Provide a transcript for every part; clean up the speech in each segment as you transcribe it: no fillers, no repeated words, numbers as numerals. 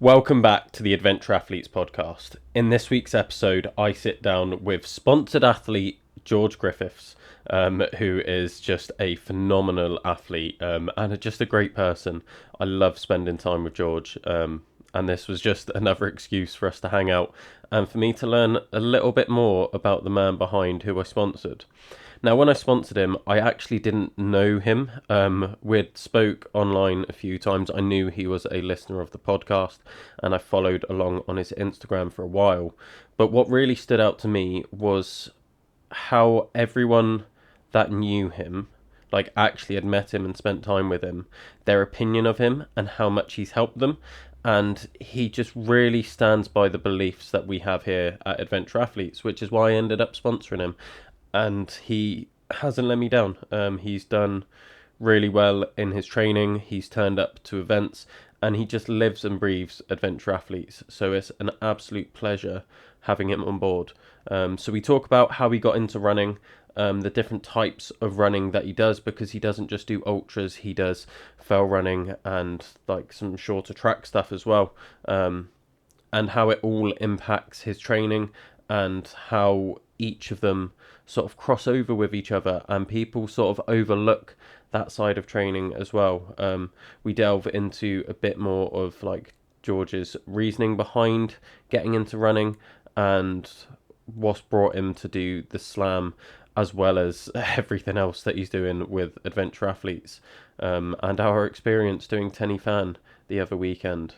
Welcome back to the Adventure Athletes podcast. In this week's episode, I sit down with sponsored athlete George Griffiths, who is just a phenomenal athlete and just a great person. I love spending time with George, and this was just another excuse for us to hang out and for me to learn a little bit more about the man behind who I sponsored. Now, when I sponsored him, I actually didn't know him. We'd spoke online a few times. I knew he was a listener of the podcast, and I followed along on his Instagram for a while. But what really stood out to me was how everyone that knew him, like actually had met him and spent time with him, their opinion of him and how much he's helped them. And he just really stands by the beliefs that we have here at Adventure Athletes, which is why I ended up sponsoring him. And he hasn't let me down. He's done really well in his training. He's turned up to events and he just lives and breathes Adventure Athletes. So it's an absolute pleasure having him on board. So we talk about how he got into running, the different types of running that he does, because he doesn't just do ultras, he does fell running and like some shorter track stuff as well, and how it all impacts his training and how each of them sort of cross over with each other and people sort of overlook that side of training as well. We delve into a bit more of like George's reasoning behind getting into running and what's brought him to do the slam, as well as everything else that he's doing with Adventure Athletes, and our experience doing Tenny Fan the other weekend.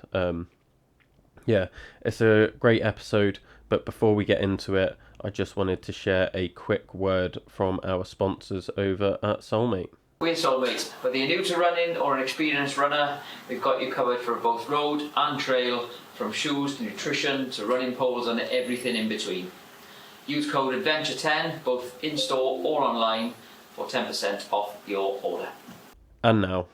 Yeah, it's a great episode, but before we get into it, I just wanted to share a quick word from our sponsors over at Soulmate. We're Soulmates. Whether you're new to running or an experienced runner, we've got you covered for both road and trail, from shoes to nutrition to running poles and everything in between. Use code ADVENTURE10 both in-store or online for 10% off your order. And now,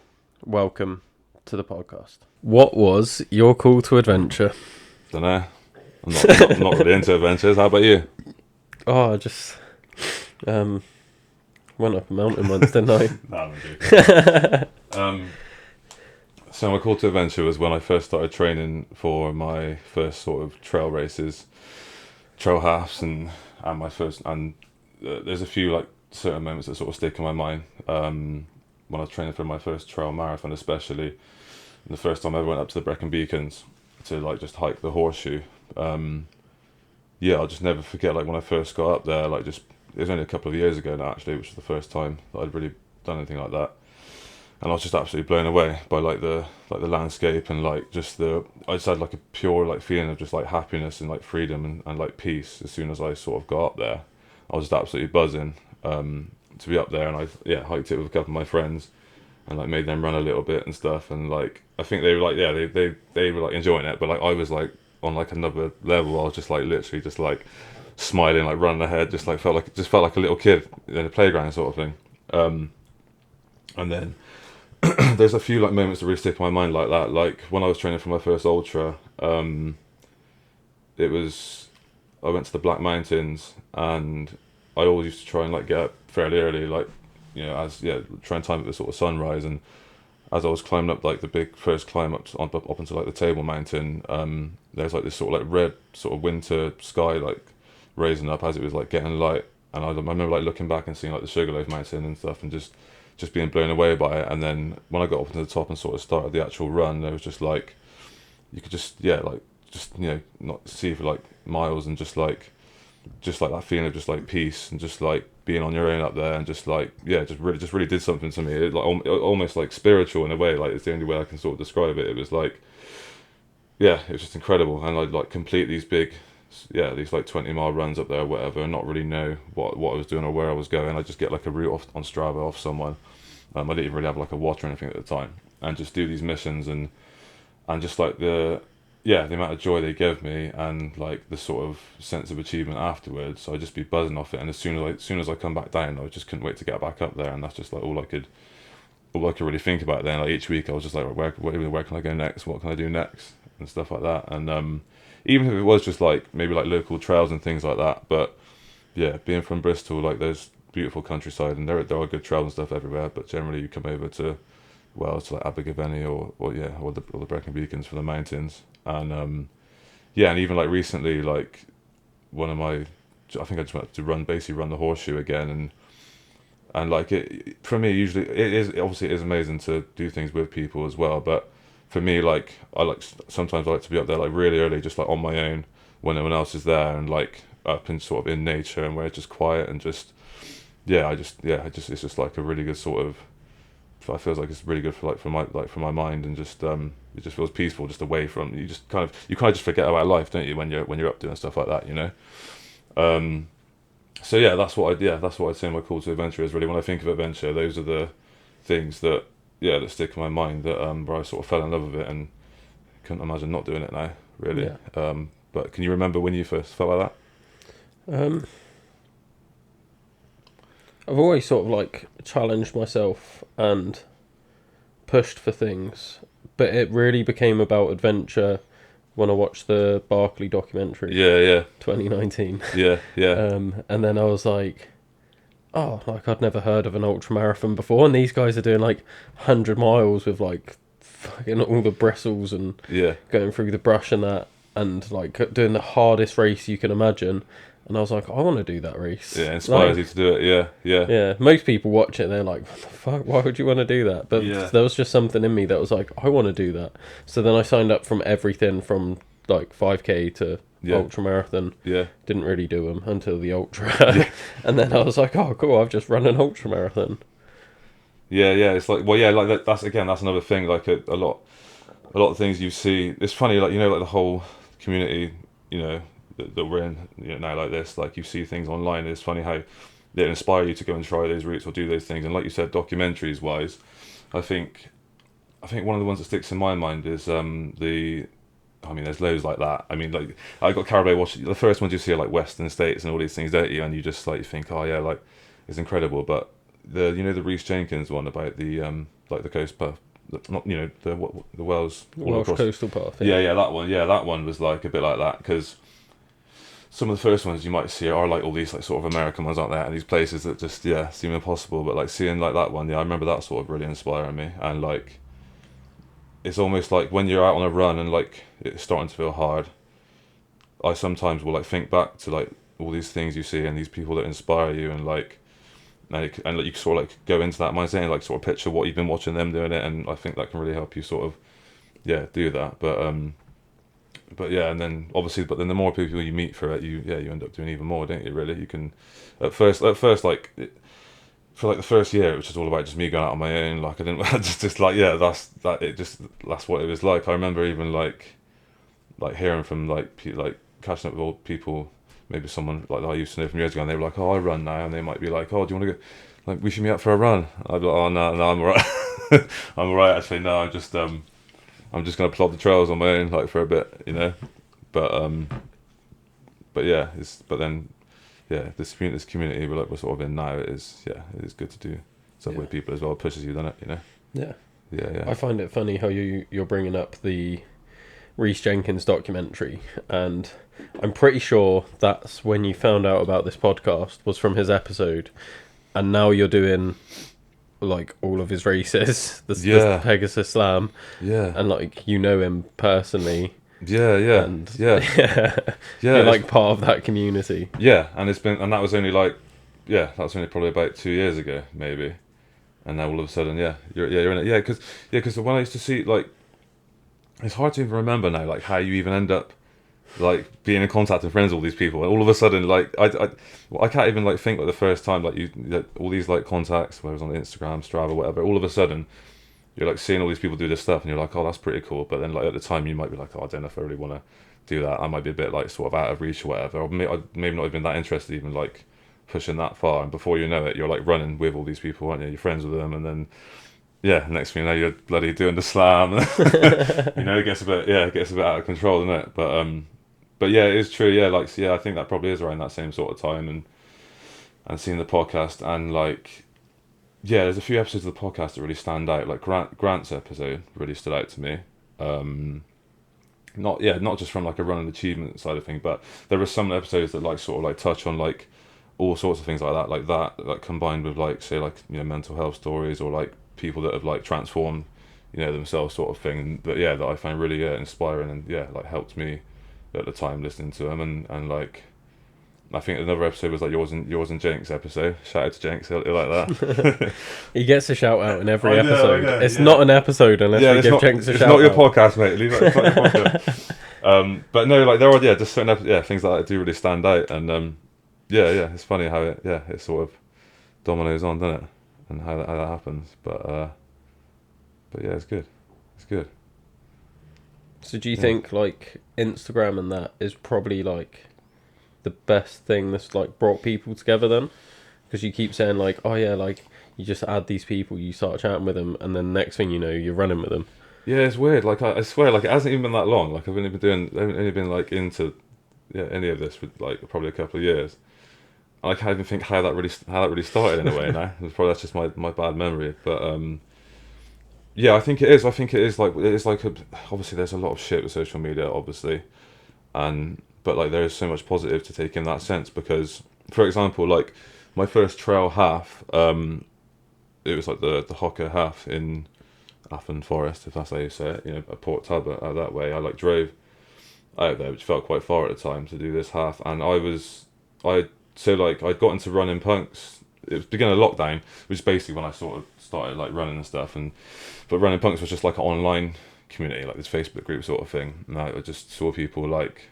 welcome to the podcast. What was your call to adventure? Don't know. I'm not really into adventures. How about you? Oh, I just went up a mountain once, didn't I? No, I'm joking. So my call to adventure was when I first started training for my first sort of trail races, trail halves, and my first. And there's a few like certain moments that sort of stick in my mind. When I was training for my first trail marathon, especially the first time I ever went up to the Brecon Beacons to like just hike the horseshoe. Yeah, I'll just never forget, like when I first got up there, like just, it was only a couple of years ago now actually, which was the first time that I'd really done anything like that. And I was just absolutely blown away by like the landscape and like just I just had like a pure like feeling of just like happiness and like freedom and like peace as soon as I sort of got up there. I was just absolutely buzzing to be up there, and I hiked it with a couple of my friends and like made them run a little bit and stuff, and like I think they were like they were like enjoying it, but like I was like on like another level. I was just like literally just like smiling, like running ahead, just felt like a little kid in a playground sort of thing. And then there's a few like moments that really stick in my mind like that. Like when I was training for my first ultra, I went to the Black Mountains, and I always used to try and like get up fairly early, like, you know, try and time at the sort of sunrise. And as I was climbing up like the big first climb up into like the Table Mountain, there's like this sort of like red sort of winter sky like raising up as it was like getting light, and I remember like looking back and seeing like the Sugarloaf Mountain and stuff, and just being blown away by it. And then when I got up to the top and sort of started the actual run, there was just like, you could just not see for like miles, and just like that feeling of just like peace and just like being on your own up there, and just like just really did something to me. It, like almost like spiritual in a way, like it's the only way I can sort of describe it. It was like, it was just incredible. And I'd like complete these big these like 20-mile runs up there or whatever, and not really know what I was doing or where I was going. I just get like a route on Strava off someone. I didn't even really have like a watch or anything at the time, and just do these missions and just like the amount of joy they gave me, and like the sort of sense of achievement afterwards. So I'd just be buzzing off it, and as soon as I come back down, I just couldn't wait to get back up there. And that's just like all I could really think about then. Like each week I was just like, where can I go next, what can I do next, and stuff like that. And even if it was just like maybe like local trails and things like that, but yeah, being from Bristol, like there's beautiful countryside, and there are good trails and stuff everywhere, but generally you come over to like Abergavenny or the Brecon Beacons for the mountains, and yeah, and even like recently, like one of my, I think I just went to basically run the horseshoe again, and like it for me usually it is amazing to do things with people as well, but for me like sometimes I like to be up there like really early, just like on my own when no one else is there, and like up in sort of in nature and where it's just quiet and just it's just like a really good sort of, I feels like it's really good for my mind, and just it just feels peaceful, just away from, you kind of just forget about life, don't you, when you're up doing stuff like that, you know. So yeah, that's what I'd say my call to adventure is. Really, when I think of adventure, those are the things that stick in my mind, that where I sort of fell in love with it and couldn't imagine not doing it now, really. Yeah. But can you remember when you first felt like Um, I've always sort of like challenged myself and pushed for things, but it really became about adventure when I watched the Barkley that? documentary, Yeah, 2019. yeah. And then I was like, oh, like I'd never heard of an ultra marathon before, and these guys are doing like 100 miles with like fucking all the bristles and Yeah, going through the brush and that, and like doing the hardest race you can imagine. And I was like, I want to do that race. yeah. Inspires Like, you to do it. Yeah. yeah, most people watch it and they're like, what the fuck, why would you want to do that? But Yeah. there was just something in me that was like, I want to do that. So then I signed up from everything from like 5k to Yeah. ultra marathon. Yeah. Didn't really do them until the ultra. Yeah. And then I was like, oh cool, I've just run an ultra marathon. Yeah, it's like, well, yeah, like that's another thing. Like a lot of things you see. It's funny, like, you know, like the whole community, you know, that we're in, you know, now like this. Like you see things online. It's funny how they inspire you to go and try those routes or do those things. And like you said, documentaries wise, I think one of the ones that sticks in my mind is I mean, there's loads like that. I mean, like I got carried away watching the first ones you see are like Western States and all these things, don't you? And you just like you think, oh yeah, like it's incredible. But the Rhys Jenkins one about the like the coast path, not, you know, the Welsh Welsh coastal path. yeah, that one. Yeah, that one was like a bit like that, because some of the first ones you might see are like all these like sort of American ones, aren't there? And these places that just seem impossible. But like seeing like that one, I remember that sort of really inspiring me. And like it's almost like when you're out on a run and like it's starting to feel hard, I sometimes will like think back to like all these things you see and these people that inspire you, and like like you sort of like go into that mindset and like sort of picture what you've been watching them doing it, and I think that can really help you sort of do that. But yeah, and then obviously, but then the more people you meet for it, you end up doing even more, don't you? Really, you can at first like for like the first year, it was just all about just me going out on my own. Like I didn't just like that's what it was like. I remember even like hearing from like catching up with old people, maybe someone like that I used to know from years ago, and they were like, oh, I run now, and they might be like, oh, do you want to go, like, we should meet up for a run? I'd be like, oh no, I'm alright. I'm alright actually. No, I'm just gonna plod the trails on my own, like, for a bit, you know. But yeah, this community we're sort of in now, it is good to do stuff with people as well. It pushes you, doesn't it? You know. Yeah. I find it funny how you're bringing up the Rhys Jenkins documentary, and I'm pretty sure that's when you found out about this podcast was from his episode, and now you're doing like all of his races, the Pegasus Slam, and like you know him personally, and you're like part of that community. And that was only like probably about 2 years ago, maybe, and now all of a sudden you're in it, because when I used to see, like, it's hard to even remember now, like how you even end up like being in contact and friends with all these people, and all of a sudden, like I can't even like think like the first time like all these like contacts, whether it was on Instagram, Strava, whatever, all of a sudden you're like seeing all these people do this stuff and you're like, oh, that's pretty cool. But then like at the time you might be like, oh, I don't know if I really want to do that. I might be a bit like sort of out of reach or whatever, or maybe not even that interested even like pushing that far. And before you know it, you're like running with all these people, aren't you? You're friends with them, and then next thing you know, you're bloody doing the slam. You know, it gets a bit out of control, doesn't it? But yeah, it is true. I think that probably is around that same sort of time, and seeing the podcast, and like, there's a few episodes of the podcast that really stand out. Like Grant's episode really stood out to me. Not just from like a running achievement side of thing, but there are some episodes that like sort of like touch on like all sorts of things like that, like combined with like, say, like, you know, mental health stories, or like people that have like transformed themselves sort of thing. But yeah, that I found really inspiring, and like helped me at the time listening to them, and like I think another episode was like yours and Jenks episode. Shout out to Jenks, like that. He gets a shout out in every I know, episode. I know, It's yeah. not an episode unless we give Jenks a shout out. It's not your podcast, mate. Leave it. It's not your podcast. But no, like there are just certain things like that do really stand out, and it's funny how it sort of dominoes on, doesn't it? And how that happens. But yeah, it's good. It's good. So do you think like Instagram and that is probably like the best thing that's like brought people together then? Because you keep saying like, oh yeah, like you just add these people, you start chatting with them, and then next thing you know, you're running with them. Yeah, it's weird. Like I swear, like it hasn't even been that long. Like I've only been like into any of this for like probably a couple of years. I can't even think how that really started in a way now. That's just my bad memory. But yeah, I think it is. Obviously there's a lot of shit with social media, obviously, but like there is so much positive to take in that sense, because for example, like my first trail half, it was like the Hocker half in Afton Forest, if that's how you say it, at Port Talbot, out that way. I like drove out there, which felt quite far at the time, to do this half, and I'd got into running punks. It was beginning of lockdown, which is basically when I sort of started like running and stuff, but running punks was just like an online community, like this Facebook group sort of thing, and I just saw people like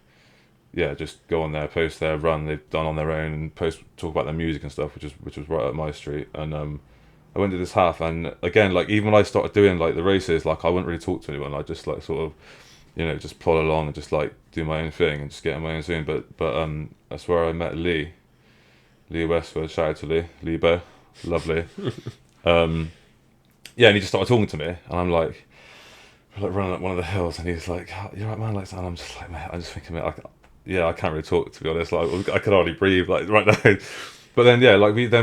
just go on there, post their run they've done on their own, and talk about their music and stuff, which was right up my street. And I went to this half, and again, like even when I started doing like the races, like I wouldn't really talk to anyone. I just like sort of just plod along and just like do my own thing and just get in my own zone. But that's where I met Lee Westwood. Shout out to Lee-Bo, lovely. And he just started talking to me, and I'm like running up one of the hills, and he's like, oh, "You're right, man." Like, and I'm just like, "Man," I'm just thinking, "Man, I can't really talk, to be honest. Like, I could hardly breathe, like right now." But then,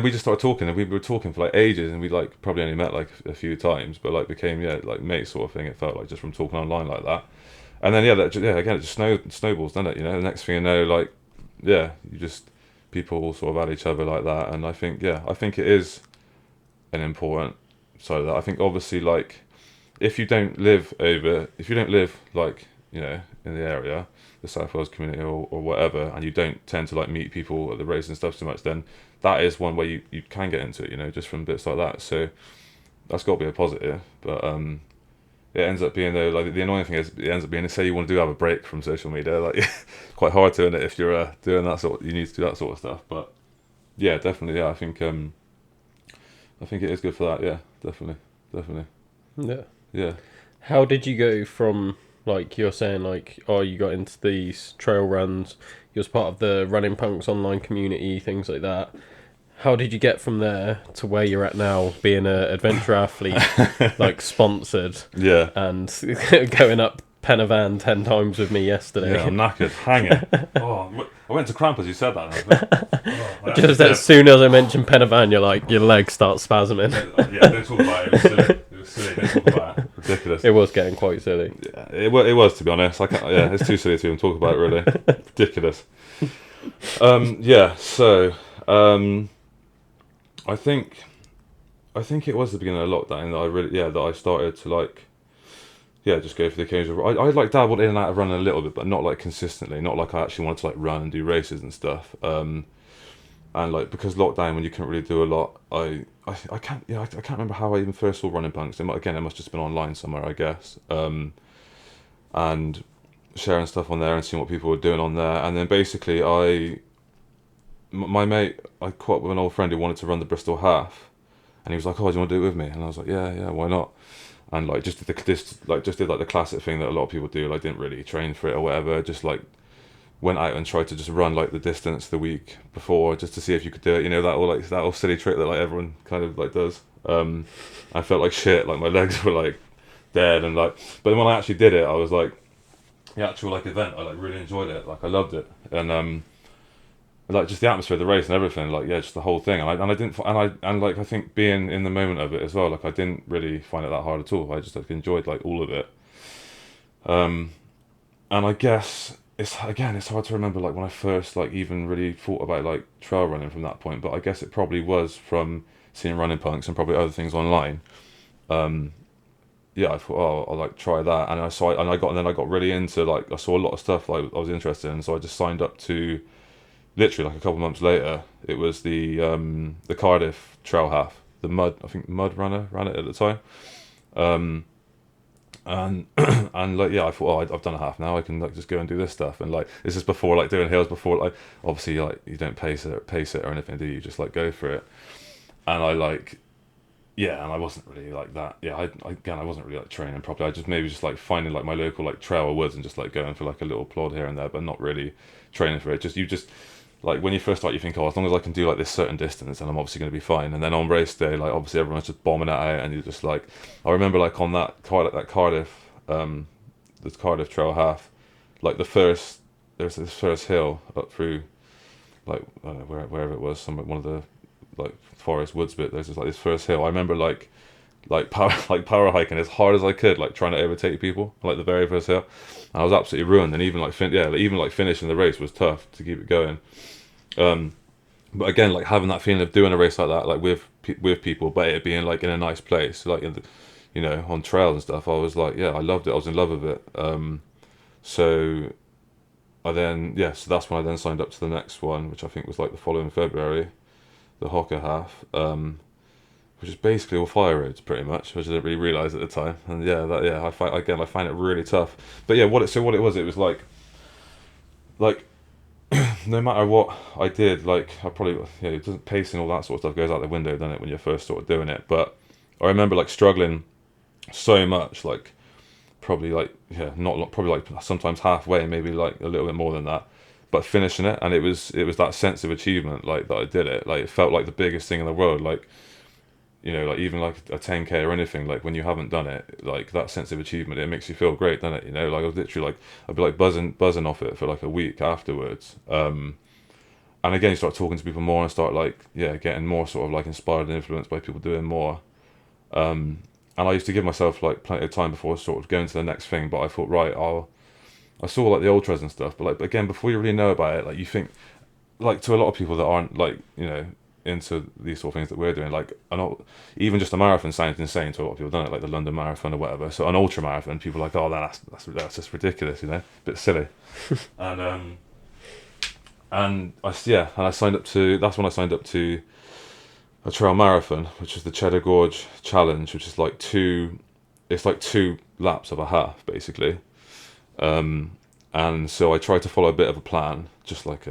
we just started talking, and we were talking for like ages, and we like probably only met like a few times, but like became like mates sort of thing. It felt like just from talking online like that, and then again it just snowballs, doesn't it? The next thing you know, like you just people all sort of add each other like that, and I think it is an important side of that. I think obviously like if you don't live like in the area, the South Wales community or whatever, and you don't tend to like meet people at the race and stuff so much, then that is one way you can get into it, just from bits like that. So that's got to be a positive. But it ends up being though, like the annoying thing is it ends up being, say you want to have a break from social media, like it's quite hard to, it if you're doing that sort, you need to do that sort of stuff. But yeah, definitely, I think it is good for that. Yeah, definitely. Yeah. How did you go from, like you're saying, like, oh, you got into these trail runs, you was part of the Running Punks online community, things like that. How did you get from there to where you're at now, being an adventure athlete, like sponsored, and going up Penavan 10 times with me yesterday? Yeah, I'm knackered, hanging. I went to cramp as you said that. Just as soon as I mentioned Penavan, you're like, your legs start spasming. Yeah, don't talk about it. It was silly. Don't talk about it. Ridiculous. It was getting quite silly. Yeah, it was, to be honest. It's too silly to even talk about it, really. Ridiculous. So I think it was the beginning of lockdown that I started to like just go for the occasional. I like dabbled in and out of running a little bit, but not like consistently. Not like I actually wanted to like run and do races and stuff. And like because lockdown, when you couldn't really do a lot, I can't remember how I even first saw Running Punks. It must have just been online somewhere, I guess. And sharing stuff on there and seeing what people were doing on there, and then basically my mate, I caught up with an old friend who wanted to run the Bristol half, and he was like, "Oh, do you want to do it with me?" And I was like, "Yeah, why not?" And like just did the classic thing that a lot of people do, like didn't really train for it or whatever, just like went out and tried to just run like the distance the week before just to see if you could do it, that all silly trick that like everyone kind of like does. I felt like shit, like my legs were like dead, and like, but when I actually did it, I was like, the actual like event, I like really enjoyed it, like I loved it, and like just the atmosphere of the race and everything, like just the whole thing, I think being in the moment of it as well, like I didn't really find it that hard at all. I just like enjoyed like all of it, and I guess it's hard to remember like when I first like even really thought about like trail running from that point, but I guess it probably was from seeing Running Punks and probably other things online. yeah, I thought, oh, I'll like try that, and then I got really into, like, I saw a lot of stuff like I was interested in, so I just signed up to, literally like a couple of months later, it was the Cardiff Trail Half, the Mud Runner ran it at the time, um, and and like, yeah, I thought, oh, I've done a half now, I can like just go and do this stuff, and like this is before like doing hills, before like obviously like you don't pace it or anything, do you? You just like go for it, and I like. Yeah, and I wasn't really like that. Yeah, I wasn't really like training properly. I just maybe just like finding like my local like trail or woods and just like going for like a little plod here and there, but not really training for it. Just like when you first start, you think, oh, as long as I can do like this certain distance, then I'm obviously going to be fine. And then on race day, like obviously everyone's just bombing it out, and you're just like, I remember like on that Cardiff, the Cardiff Trail Half, like there's this first hill up through like I don't know, wherever it was, one of the like forest woods bit. There's just like this first hill. I remember power hiking as hard as I could, like trying to overtake people, like the very first hill. And I was absolutely ruined. And even like finishing the race was tough to keep it going. But again, like having that feeling of doing a race like that, like with people, but it being like in a nice place, like in the, on trails and stuff. I was like, yeah, I loved it. I was in love with it. So so that's when I then signed up to the next one, which I think was like the following February, the Hocker Half, which is basically all fire roads pretty much, which I didn't really realise at the time. And I find it really tough. But yeah, what it was like no matter what I did, like I probably, it doesn't, pacing, all that sort of stuff goes out the window, doesn't it, when you're first sort of doing it. But I remember like struggling so much, like probably like probably like sometimes halfway, maybe like a little bit more than that, but finishing it, and it was that sense of achievement, like that I did it, like it felt like the biggest thing in the world, like like even like a 10k or anything, like when you haven't done it, like that sense of achievement, it makes you feel great, doesn't it? Like I was literally like, I'd be like buzzing off it for like a week afterwards. And again, you start talking to people more and start like getting more sort of like inspired and influenced by people doing more. And I used to give myself like plenty of time before sort of going to the next thing, but I thought, right, I saw like the ultras and stuff, but like again, before you really know about it, like you think, like to a lot of people that aren't like into these sort of things that we're doing, like even just a marathon sounds insane to a lot of people, don't it? Like the London Marathon or whatever. So an ultra marathon, people are like, oh, that's just ridiculous, a bit silly. And I signed up to. That's when I signed up to a trail marathon, which is the Cheddar Gorge Challenge, which is like it's like 2 laps of a half basically. And so I tried to follow a bit of a plan, just like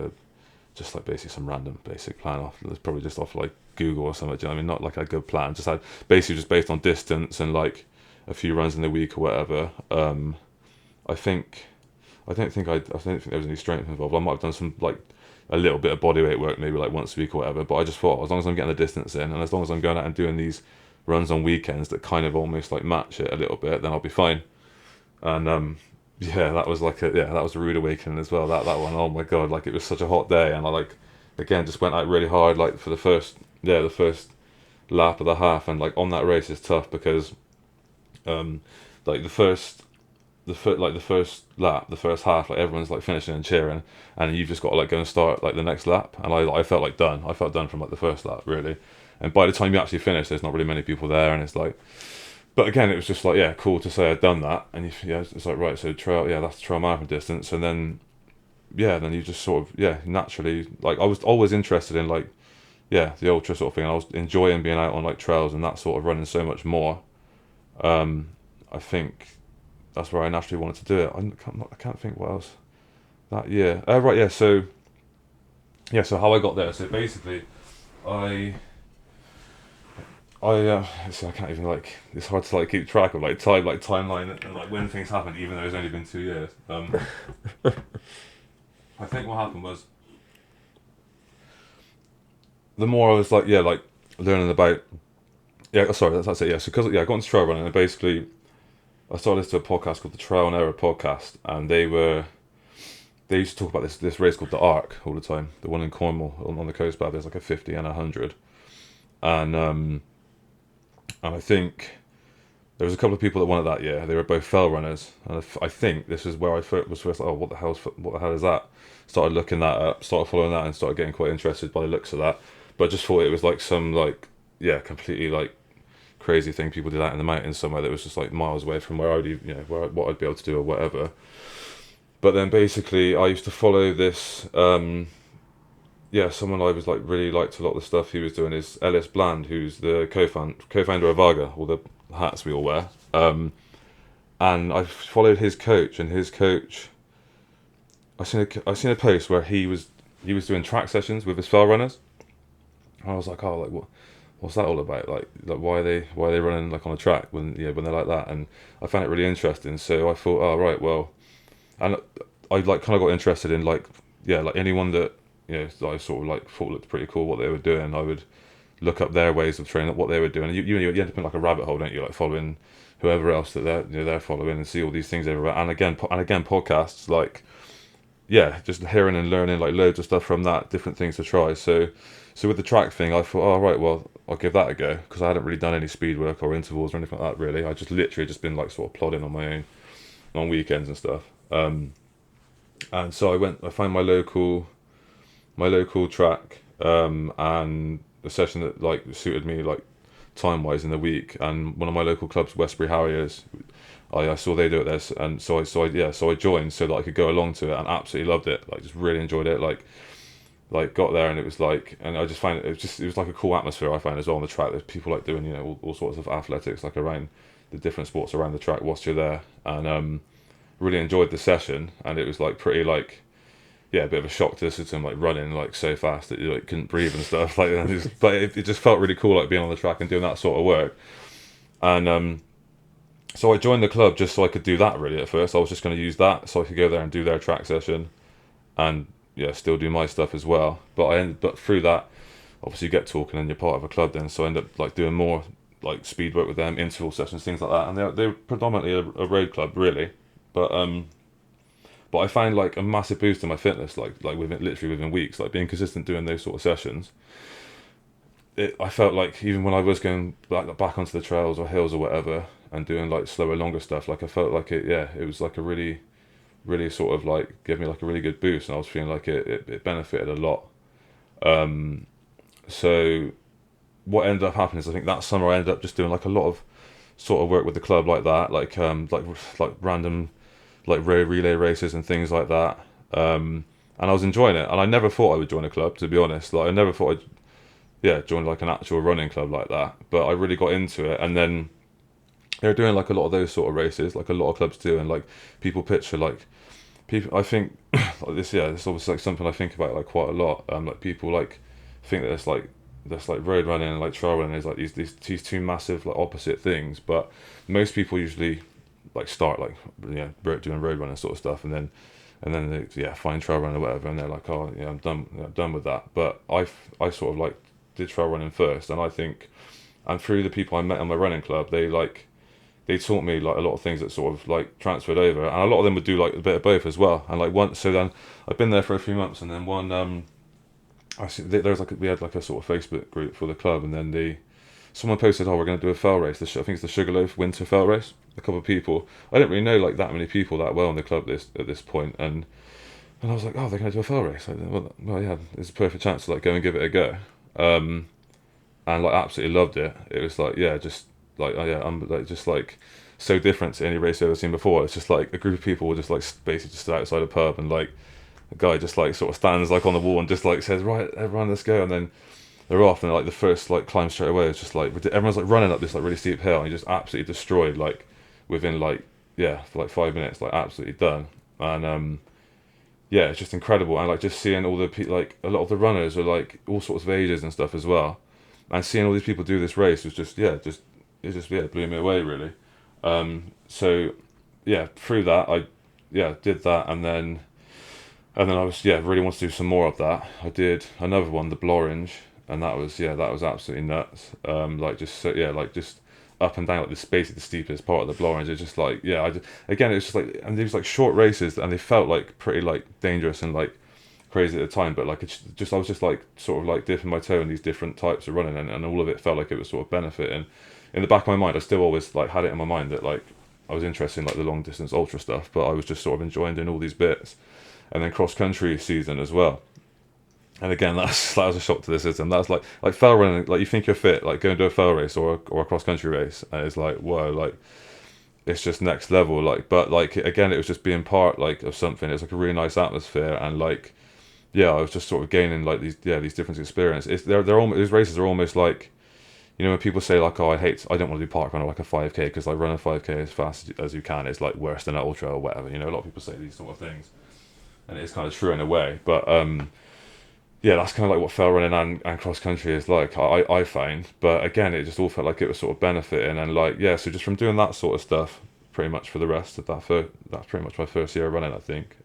basically some random basic plan off. It was probably just off like Google or something. Do you know what I mean? Not like a good plan. Just had basically just based on distance and like a few runs in the week or whatever. I don't think there was any strength involved. I might have done some like a little bit of bodyweight work, maybe like once a week or whatever. But I just thought, as long as I'm getting the distance in, and as long as I'm going out and doing these runs on weekends that kind of almost like match it a little bit, then I'll be fine. And that was that was a rude awakening as well. That one, oh my god, like it was such a hot day, and I like again just went out really hard, like for the first lap of the half, and like on that race is tough because like the first lap, the first half, like everyone's like finishing and cheering, and you've just got to like go and start like the next lap, and I felt like done. I felt done from like the first lap really, and by the time you actually finish, there's not really many people there, and it's like. But again, it was just like, cool to say I'd done that, and it's like, right, so trail, that's the trail marathon distance, and then you just sort of naturally, like I was always interested in like the ultra sort of thing, and I was enjoying being out on like trails and that sort of running so much more. I think that's where I naturally wanted to do it. I can't think what else that year. So how I got there. So basically, I can't even like. It's hard to like keep track of like timeline and like when things happened, even though it's only been 2 years. I think what happened was the more I was like learning about sorry that's it so because I got into trail running, and basically I started listening to a podcast called the Trail and Error podcast, and they used to talk about this race called the Arc all the time, the one in Cornwall on the coast. But there's like a 50 and 100, and I think there was a couple of people that won it that year. They were both fell runners, and I think this is where I was first like, oh, what the hell is that? Started looking that up, started following that, and started getting quite interested by the looks of that. But I just thought it was like some completely like crazy thing people did out in the mountains somewhere that was just like miles away from where what I'd be able to do or whatever. But then basically I used to follow this someone I was like really liked a lot of the stuff he was doing is Ellis Bland, who's the co-founder of Vaga, all the hats we all wear. And I followed his coach, and his coach, I seen a post where he was doing track sessions with his fell runners. And I was like, oh, like what's that all about? Like why are they running like on a track when they're like that? And I found it really interesting. So I thought, oh right, well, and I like kind of got interested in like anyone that that I sort of like thought looked pretty cool what they were doing. I would look up their ways of training, what they were doing. And you end up in like a rabbit hole, don't you? Like following whoever else that they're following and see all these things everywhere. And again podcasts, like just hearing and learning like loads of stuff from that, different things to try. So with the track thing, I thought, oh right, well I'll give that a go, because I hadn't really done any speed work or intervals or anything like that really. I just literally just been like sort of plodding on my own on weekends and stuff. And so I found my local track, and the session that like suited me like time wise in the week. And one of my local clubs, Westbury Harriers, I saw they do it there, and so I joined so that I could go along to it, and absolutely loved it. Like just really enjoyed it. Like got there, and it was like, and I just find it was like a cool atmosphere. I found as well on the track. There's people like doing all sorts of athletics like around the different sports around the track whilst you're there, and really enjoyed the session. And it was like pretty like a bit of a shock to the system, like running like so fast that you like couldn't breathe and stuff like that. But it just felt really cool, like being on the track and doing that sort of work. And so I joined the club just so I could do that. Really, at first I was just going to use that so I could go there and do their track session, and still do my stuff as well. But through that, obviously you get talking and you're part of a club then. So I end up like doing more like speed work with them, interval sessions, things like that. And they're predominantly a road club really, but I found like a massive boost in my fitness, like within weeks, like being consistent doing those sort of sessions. I felt like even when I was going back onto the trails or hills or whatever and doing like slower, longer stuff, like I felt like it was like a really, really sort of like gave me like a really good boost, and I was feeling like it benefited a lot. So what ended up happening is I think that summer I ended up just doing like a lot of sort of work with the club like that, like random like road relay races and things like that, and I was enjoying it. And I never thought I would join a club, to be honest. Like I never thought I'd join like an actual running club like that, but I really got into it. And then they're doing like a lot of those sort of races, like a lot of clubs do, and like people picture like people, I think like this this obviously like something I think about like quite a lot. Like people like think that it's like road running and like trail running is like these two massive like opposite things, but most people usually like start like doing road running sort of stuff, and then they find trail running or whatever, and they're like, oh I'm done with that. But I sort of like did trail running first, and I think, and through the people I met in my running club, they taught me like a lot of things that sort of like transferred over, and a lot of them would do like a bit of both as well. And like so then I've been there for a few months, and then one we had like a sort of Facebook group for the club, and then someone posted, oh, we're going to do a fell race. I think it's the Sugarloaf Winter Fell Race. A couple of people. I didn't really know like that many people that well in the club at this point, and I was like, oh, they're going to do a fell race. Like, well, yeah, it's a perfect chance to like go and give it a go. And like absolutely loved it. It was like I'm like just like so different to any race I've ever seen before. It's just like a group of people will just like basically just stood outside a pub, and like a guy just like sort of stands like on the wall and just like says, right, everyone, let's go, and then they're off, and like the first like climb straight away is just like everyone's like running up this like really steep hill, and you just absolutely destroyed like within like for like 5 minutes, like absolutely done. And it's just incredible. And like just seeing all the like a lot of the runners are like all sorts of ages and stuff as well, and seeing all these people do this race was just it blew me away really. So through that I did that, and then I was really wanted to do some more of that. I did another one, the Blorange, and that was absolutely nuts. Just up and down like this, basically the steepest part of the Blorange. It's just like again it's just like, and these like short races, and they felt like pretty like dangerous and like crazy at the time, but like I was just like sort of like dipping my toe in these different types of running, and all of it felt like it was sort of benefiting. In the back of my mind, I still always like had it in my mind that like I was interested in like the long distance ultra stuff, but I was just sort of enjoying doing all these bits. And then cross country season as well. And again, that was a shock to the system. That's like fell running. Like you think you're fit, like going to a fell race or a cross country race, and it's like whoa, like it's just next level. Like, but like again, it was just being part like of something. It was like a really nice atmosphere, and like yeah, I was just sort of gaining like these different experiences. They're almost, these races are almost like, you know, when people say like, oh, I don't want to do parkrun or like a 5k because like run a 5k as fast as you can is like worse than an ultra or whatever. You know, a lot of people say these sort of things, and it's kind of true in a way. But yeah, that's kind of like what fell running and cross country is like. I find, but again, it just all felt like it was sort of benefiting and like yeah. So just from doing that sort of stuff, pretty much for the rest of that's pretty much my first year of running, I think.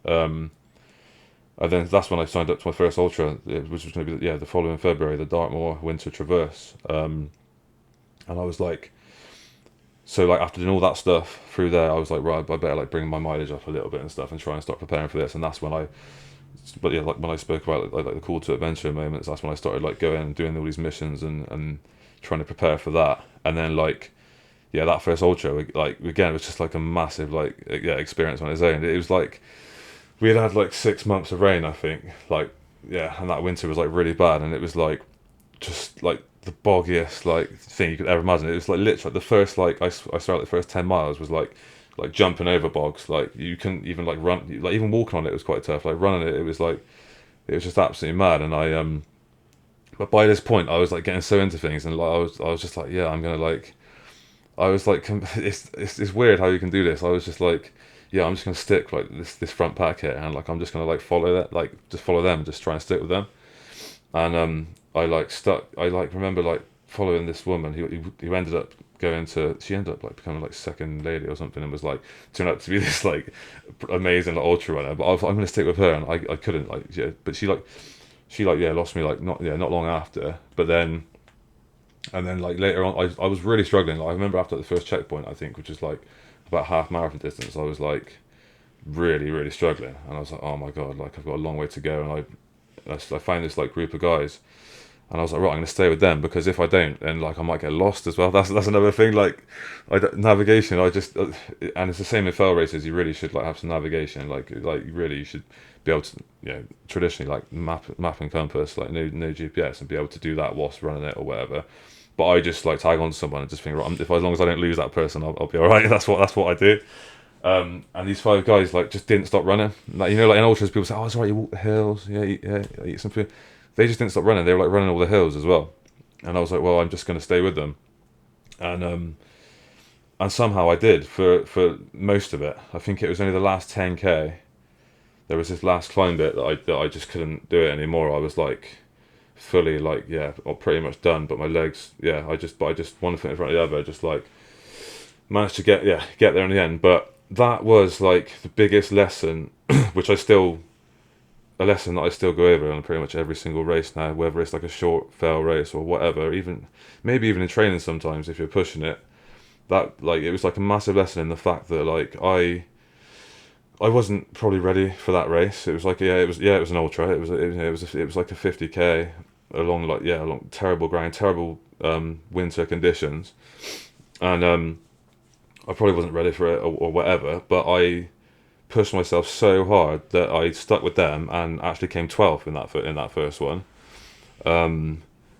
And then that's when I signed up to my first ultra, which was going to be the following February, the Dartmoor Winter Traverse. And I was like, so like after doing all that stuff through there, I was like, right, I better like bring my mileage up a little bit and stuff and try and start preparing for this. And that's when but yeah, like when I spoke about like the call to adventure moments, that's when I started like going and doing all these missions and trying to prepare for that. And then like, yeah, that first ultra, like again, it was just like a massive like experience on its own. It was like we had like 6 months of rain, I think, like yeah, and that winter was like really bad, and it was like just like the boggiest like thing you could ever imagine. It was like literally the first like I started the first 10 miles was like jumping over bogs. Like you couldn't even like run, like even walking on it was quite tough. Like running it, it was just absolutely mad. And I but by this point I was like getting so into things, and like I was just like yeah, I'm gonna like I was like it's weird how you can do this. I was just like yeah, I'm just gonna stick like this front pack here, and like I'm just gonna like follow that, like just follow them, just try and stick with them. And I like stuck. I like remember like following this woman who ended up going to. She ended up like becoming like second lady or something, and was like turned out to be this like amazing like, ultra runner. But I'm gonna stick with her, and I couldn't like yeah. But she like yeah lost me like not long after. But then and then like later on, I was really struggling. Like I remember after the first checkpoint, I think, which is like about half marathon distance, I was like really struggling, and I was like, oh my god, like I've got a long way to go, and I found this like group of guys, and I was like, right, I'm gonna stay with them because if I don't, then like I might get lost as well. That's another thing. Like, navigation. I just and it's the same in fell races. You really should like have some navigation. Like really, you should be able to traditionally like map and compass, like no GPS, and be able to do that whilst running it or whatever. But I just like tag on to someone and just think, right, if as long as I don't lose that person, I'll be all right. That's what I do. And these 5 guys like just didn't stop running. Like like in ultras, people say, "Oh, it's alright, you walk the hills, eat some food." They just didn't stop running. They were like running all the hills as well. And I was like, "Well, I'm just going to stay with them." And somehow I did for most of it. I think it was only the last 10k. There was this last climb bit that I just couldn't do it anymore. I was like fully like pretty much done. But my legs, I just one foot in front of the other, just like managed to get there in the end. But that was like the biggest lesson, which a lesson that I still go over on pretty much every single race now, whether it's like a short fail race or whatever, maybe even in training sometimes if you're pushing it. That like it was like a massive lesson in the fact that like I wasn't probably ready for that race. It was like it was an ultra. It was like a 50k along terrible ground, terrible winter conditions, and I probably wasn't ready for it or whatever, but I pushed myself so hard that I stuck with them and actually came 12th in that first one.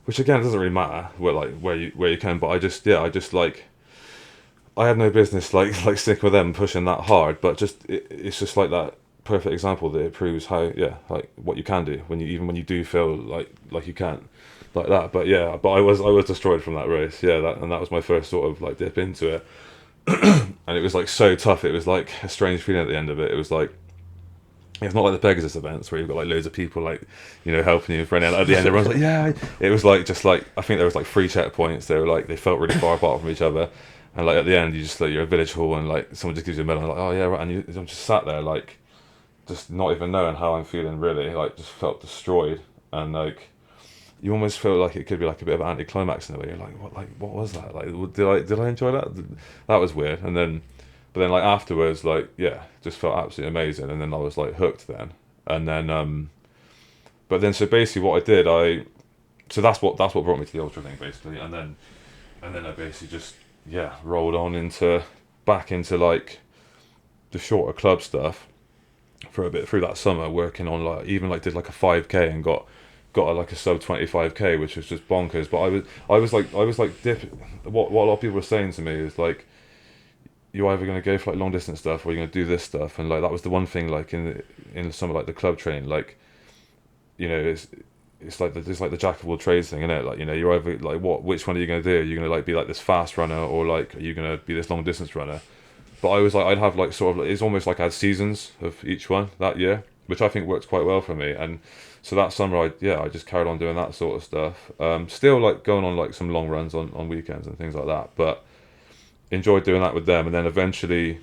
Which again, it doesn't really matter where you can, but I just like I had no business like sticking with them and pushing that hard, but it's just like that perfect example that it proves how like what you can do when you do feel like you can't like that. But I was destroyed from that race. And that was my first sort of like dip into it. And it was like so tough. It was like a strange feeling at the end of it. It was like it's not like the Pegasus events where you've got like loads of people like helping you for an end. At the end, everyone's like It was like just like I think there was like 3 checkpoints. They felt really far apart from each other, and like at the end you just like you're at a village hall and like someone just gives you a medal and like oh yeah right, and I'm just sat there like just not even knowing how I'm feeling really, like just felt destroyed, and like you almost feel like it could be like a bit of an anticlimax in a way. You're like what was that? Like did I enjoy that? That was weird. But then like afterwards, like just felt absolutely amazing. And then I was like hooked then. And then but then so basically what I did, so that's what brought me to the ultra thing basically. And then I basically just rolled on back into like the shorter club stuff for a bit through that summer, working on like even like did like a 5k and got got like a sub 25k, which was just bonkers. But I was like what a lot of people were saying to me is like, you're either going to go for like long distance stuff or you're going to do this stuff, and like that was the one thing like in some of like the club training, like, you know, it's like the jack of all trades thing, isn't it? Like, you know, you're either like, which one are you going to do? Are you going to like be like this fast runner, or like are you going to be this long distance runner? But I was like, I'd have like sort of, it's almost like I had seasons of each one that year, which I think worked quite well for me. And so that summer, I just carried on doing that sort of stuff. Still like going on like some long runs on weekends and things like that, but enjoyed doing that with them. And then eventually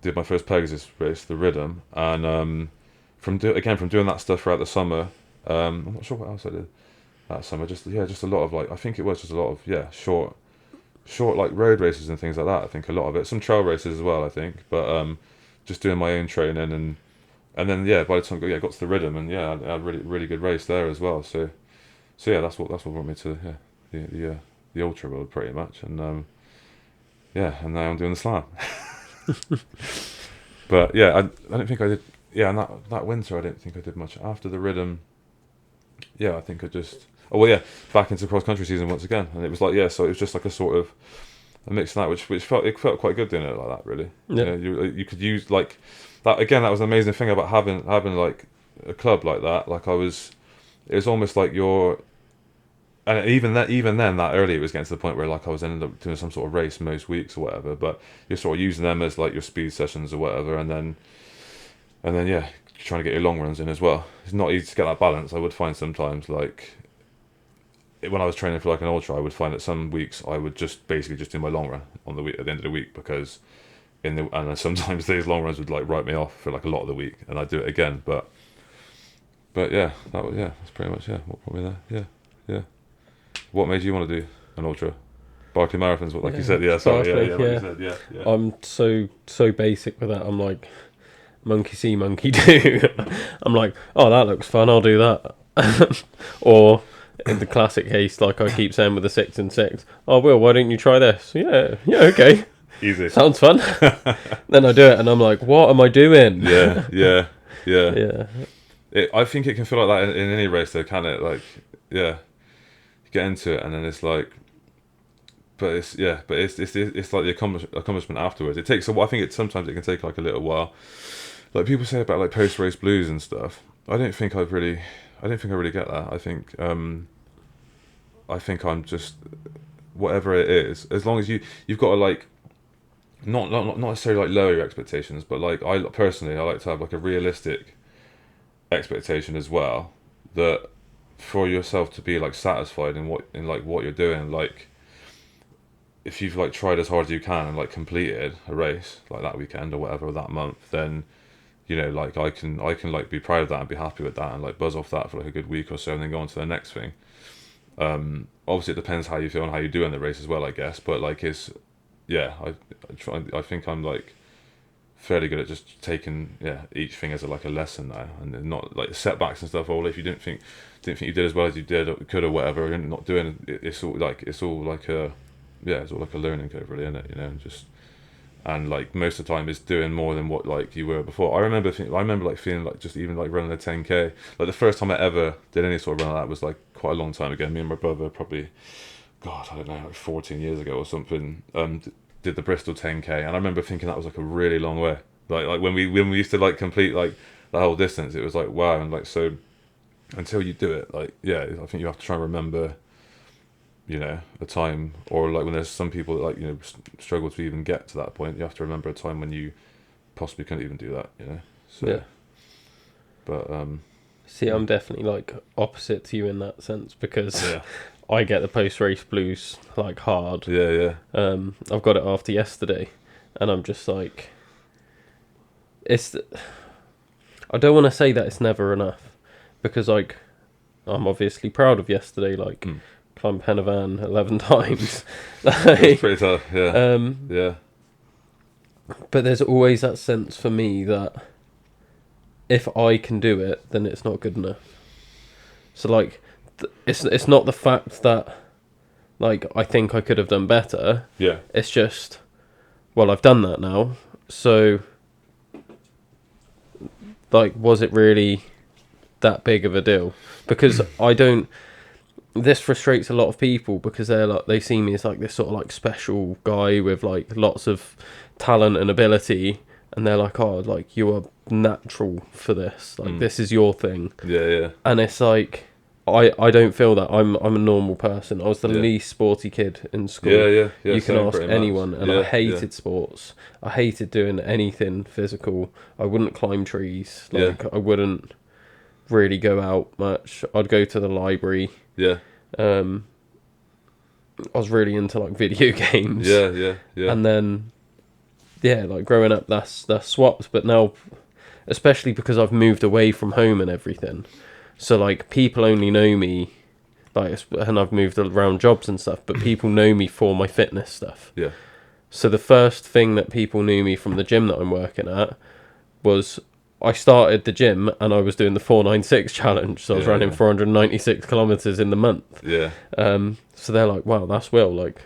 did my first Pegasus race, the Rhythm, and from doing that stuff throughout the summer. I'm not sure what else I did that summer. Just a lot of like, I think it was just a lot of short like road races and things like that. I think a lot of it, some trail races as well, I think, but just doing my own training, and then by the time I got to the Rhythm, and I had a really good race there as well. So that's what brought me to the ultra world pretty much, and and now I'm doing the slam. But I don't think I did. And that winter I don't think I did much after the Rhythm. I think I just back into cross country season once again, and it was like so it was just like a sort of a mix of that, which felt quite good doing it like that, really. Yeah. You could use like that again. That was an amazing thing about having like a club like that. Like it was almost like and even then that early it was getting to the point where like I was ended up doing some sort of race most weeks or whatever, but you're sort of using them as like your speed sessions or whatever, and then trying to get your long runs in as well. It's not easy to get that balance. I would find sometimes, like when I was training for like an ultra, I would find that some weeks I would just basically just do my long run on the week at the end of the week, because and then sometimes these long runs would like write me off for like a lot of the week, and I'd do it again. But that's pretty much what brought me there. Yeah. What made you want to do an ultra? Barclay Marathons, like you said. Yeah, sorry. Like you said, yeah. I'm so basic with that. I'm like, monkey see, monkey do. I'm like, oh, that looks fun, I'll do that. Or in the classic case, like I keep saying with the 6 and 6, oh, Will, why don't you try this? Yeah, okay. Easy. Sounds fun. Then I do it and I'm like, what am I doing? Yeah. Yeah. I think it can feel like that in any race though, can it? Like, you get into it and then it's like, but it's like the accomplishment afterwards. It takes I think sometimes it can take like a little while. Like people say about like post race blues and stuff. I don't think I really get that. I think I'm just whatever it is. As long as you've got to like not necessarily like lower your expectations, but like I personally like to have like a realistic expectation as well, that for yourself to be like satisfied in what you're doing. Like if you've like tried as hard as you can and like completed a race like that weekend or whatever, or that month, then like I can like be proud of that and be happy with that and like buzz off that for like a good week or so and then go on to the next thing. Obviously it depends how you feel and how you do in the race as well, I guess, but like I think I'm like fairly good at just taking each thing as a lesson now, and not like setbacks and stuff, or if you didn't think you did as well as you did or could or whatever, and not doing it, it's all like a learning curve, really, isn't it? And like most of the time it's doing more than what like you were before. I remember like feeling like just even like running a 10k, like the first time I ever did any sort of run like that was like quite a long time ago. Me and my brother probably, God, I don't know, like 14 years ago or something, did the Bristol 10k, and I remember thinking that was like a really long way. Like when we used to like complete like the whole distance, it was like wow. And like so until you do it, like I think you have to try and remember a time, or like when there's some people that like struggle to even get to that point, you have to remember a time when you possibly couldn't even do that, so but see, I'm definitely like opposite to you in that sense, because I get the post race blues like hard. I've got it after yesterday and I'm just like, I don't want to say that it's never enough, because like I'm obviously proud of yesterday, like climbed Penavan 11 times. That's pretty tough. But there's always that sense for me that if I can do it, then it's not good enough. So like it's not the fact that like I think I could have done better. It's just, well, I've done that now, so like was it really that big of a deal, because I don't. This frustrates a lot of people because they're like, they see me as like this sort of like special guy with like lots of talent and ability, and they're like, oh, like you are natural for this, like this is your thing. Yeah. And it's like, I don't feel that. I'm a normal person. I was the least sporty kid in school. Yeah. You can Same, ask pretty anyone, much. and I hated sports. I hated doing anything physical. I wouldn't climb trees. Like I wouldn't really go out much. I'd go to the library. Yeah. I was really into like video games. Yeah. And then, like growing up, that's swapped. But now, especially because I've moved away from home and everything, so like people only know me, like, and I've moved around jobs and stuff. But people know me for my fitness stuff. Yeah. So the first thing that people knew me from the gym that I'm working at was, I started the gym and I was doing the 496 challenge. So I was running 496 kilometers in the month. Yeah. So they're like, wow, that's Will. Like,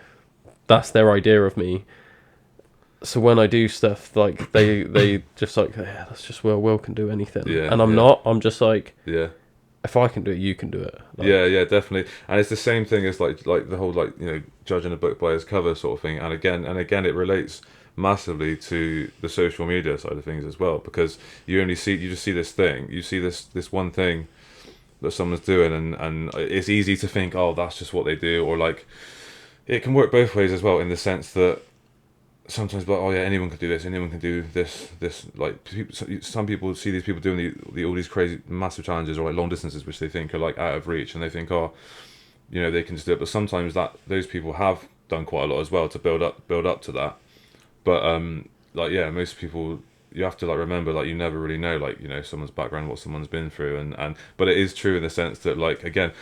that's their idea of me. So when I do stuff, like they just like, yeah, that's just Will. Will can do anything. Yeah. And I'm not. I'm just like, yeah. If I can do it, you can do it. Like, yeah, definitely. And it's the same thing as like the whole, like, you know, judging a book by its cover sort of thing. And again, it relates massively to the social media side of things as well, because you just see this thing, you see this one thing that someone's doing, and it's easy to think, oh, that's just what they do, or like it can work both ways as well, in the sense that sometimes, like, oh yeah, anyone can do this, anyone can do this like some people see these people doing all these crazy massive challenges or like long distances which they think are like out of reach, and they think, oh, you know, they can just do it. But sometimes those people have done quite a lot as well to build up to that. But like, yeah, most people, you have to like remember, like, you never really know, like, you know, someone's background, what someone's been through, and but it is true in the sense that, like, again,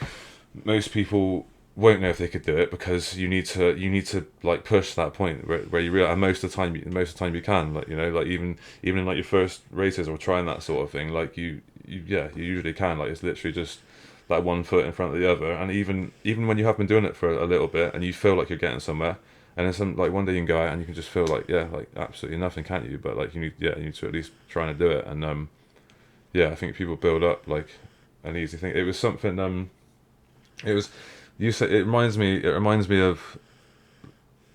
most people won't know if they could do it, because you need to like push that point where you realize, and most of the time you can, like, you know, like even in like your first races or trying that sort of thing, like you usually can, like, it's literally just like one foot in front of the other. And even when you have been doing it for a little bit and you feel like you're getting somewhere, and then some, like, one day you can go out and you can just feel like, yeah, like absolutely nothing, can't you? But like you need to at least try to do it. And I think people build up like an easy thing. It was something it was, you said, it reminds me of,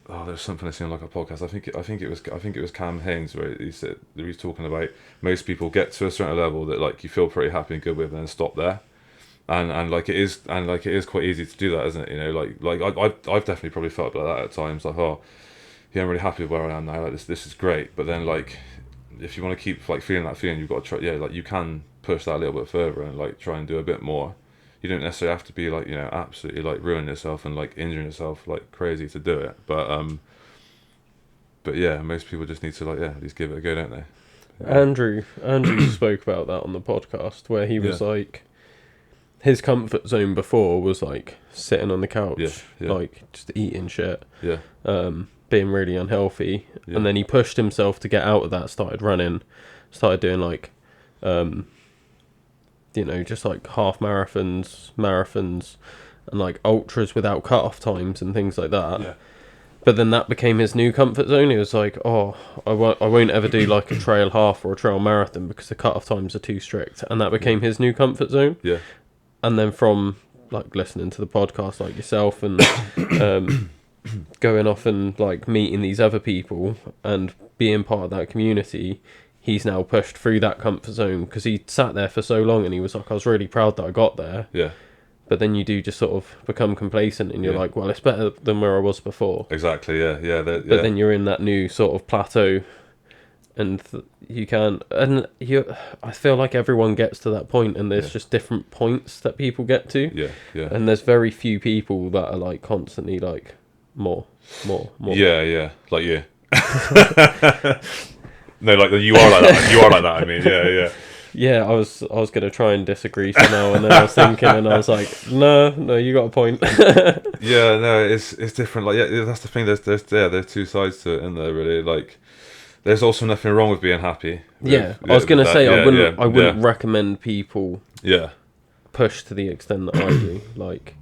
oh, there's something I seen on like a podcast. I think it was Cam Haynes, where he said, he was talking about most people get to a certain level that like you feel pretty happy and good with, and then stop there. And like it is quite easy to do that, isn't it? You know, like I've definitely probably felt like that at times, like, oh yeah, I'm really happy with where I am now, like this is great. But then, like, if you want to keep like feeling that feeling, you've got to try, like, you can push that a little bit further and like try and do a bit more. You don't necessarily have to be like, you know, absolutely like ruin yourself and like injuring yourself like crazy to do it. But yeah, most people just need to, like, at least give it a go, don't they? Yeah. Andrew spoke about that on the podcast, where he was like, his comfort zone before was like sitting on the couch, like just eating shit, being really unhealthy, and then he pushed himself to get out of that, started running, started doing like, you know, just like half marathons, and like ultras without cut-off times and things like that. Yeah. But then that became his new comfort zone. He was like, oh, I won't ever do like a trail half or a trail marathon because the cut-off times are too strict. And that became his new comfort zone. Yeah. And then from like listening to the podcast like yourself and going off and like meeting these other people and being part of that community, he's now pushed through that comfort zone, because he sat there for so long and he was like, I was really proud that I got there. Yeah. But then you do just sort of become complacent and you're like, well, it's better than where I was before. Exactly, yeah. But then you're in that new sort of plateau, and you can't... And I feel like everyone gets to that point, and there's just different points that people get to. Yeah. And there's very few people that are like constantly like, more. Yeah, like you. No, like you are like that. You are like that, I mean, yeah. Yeah, I was going to try and disagree somehow, and then I was thinking, and I was like, no, you got a point. Yeah, no, it's different. Like, yeah, that's the thing. There's two sides to it, isn't there? Really, like, there's also nothing wrong with being happy. I was going to say, I wouldn't recommend people push to the extent that I do. Like,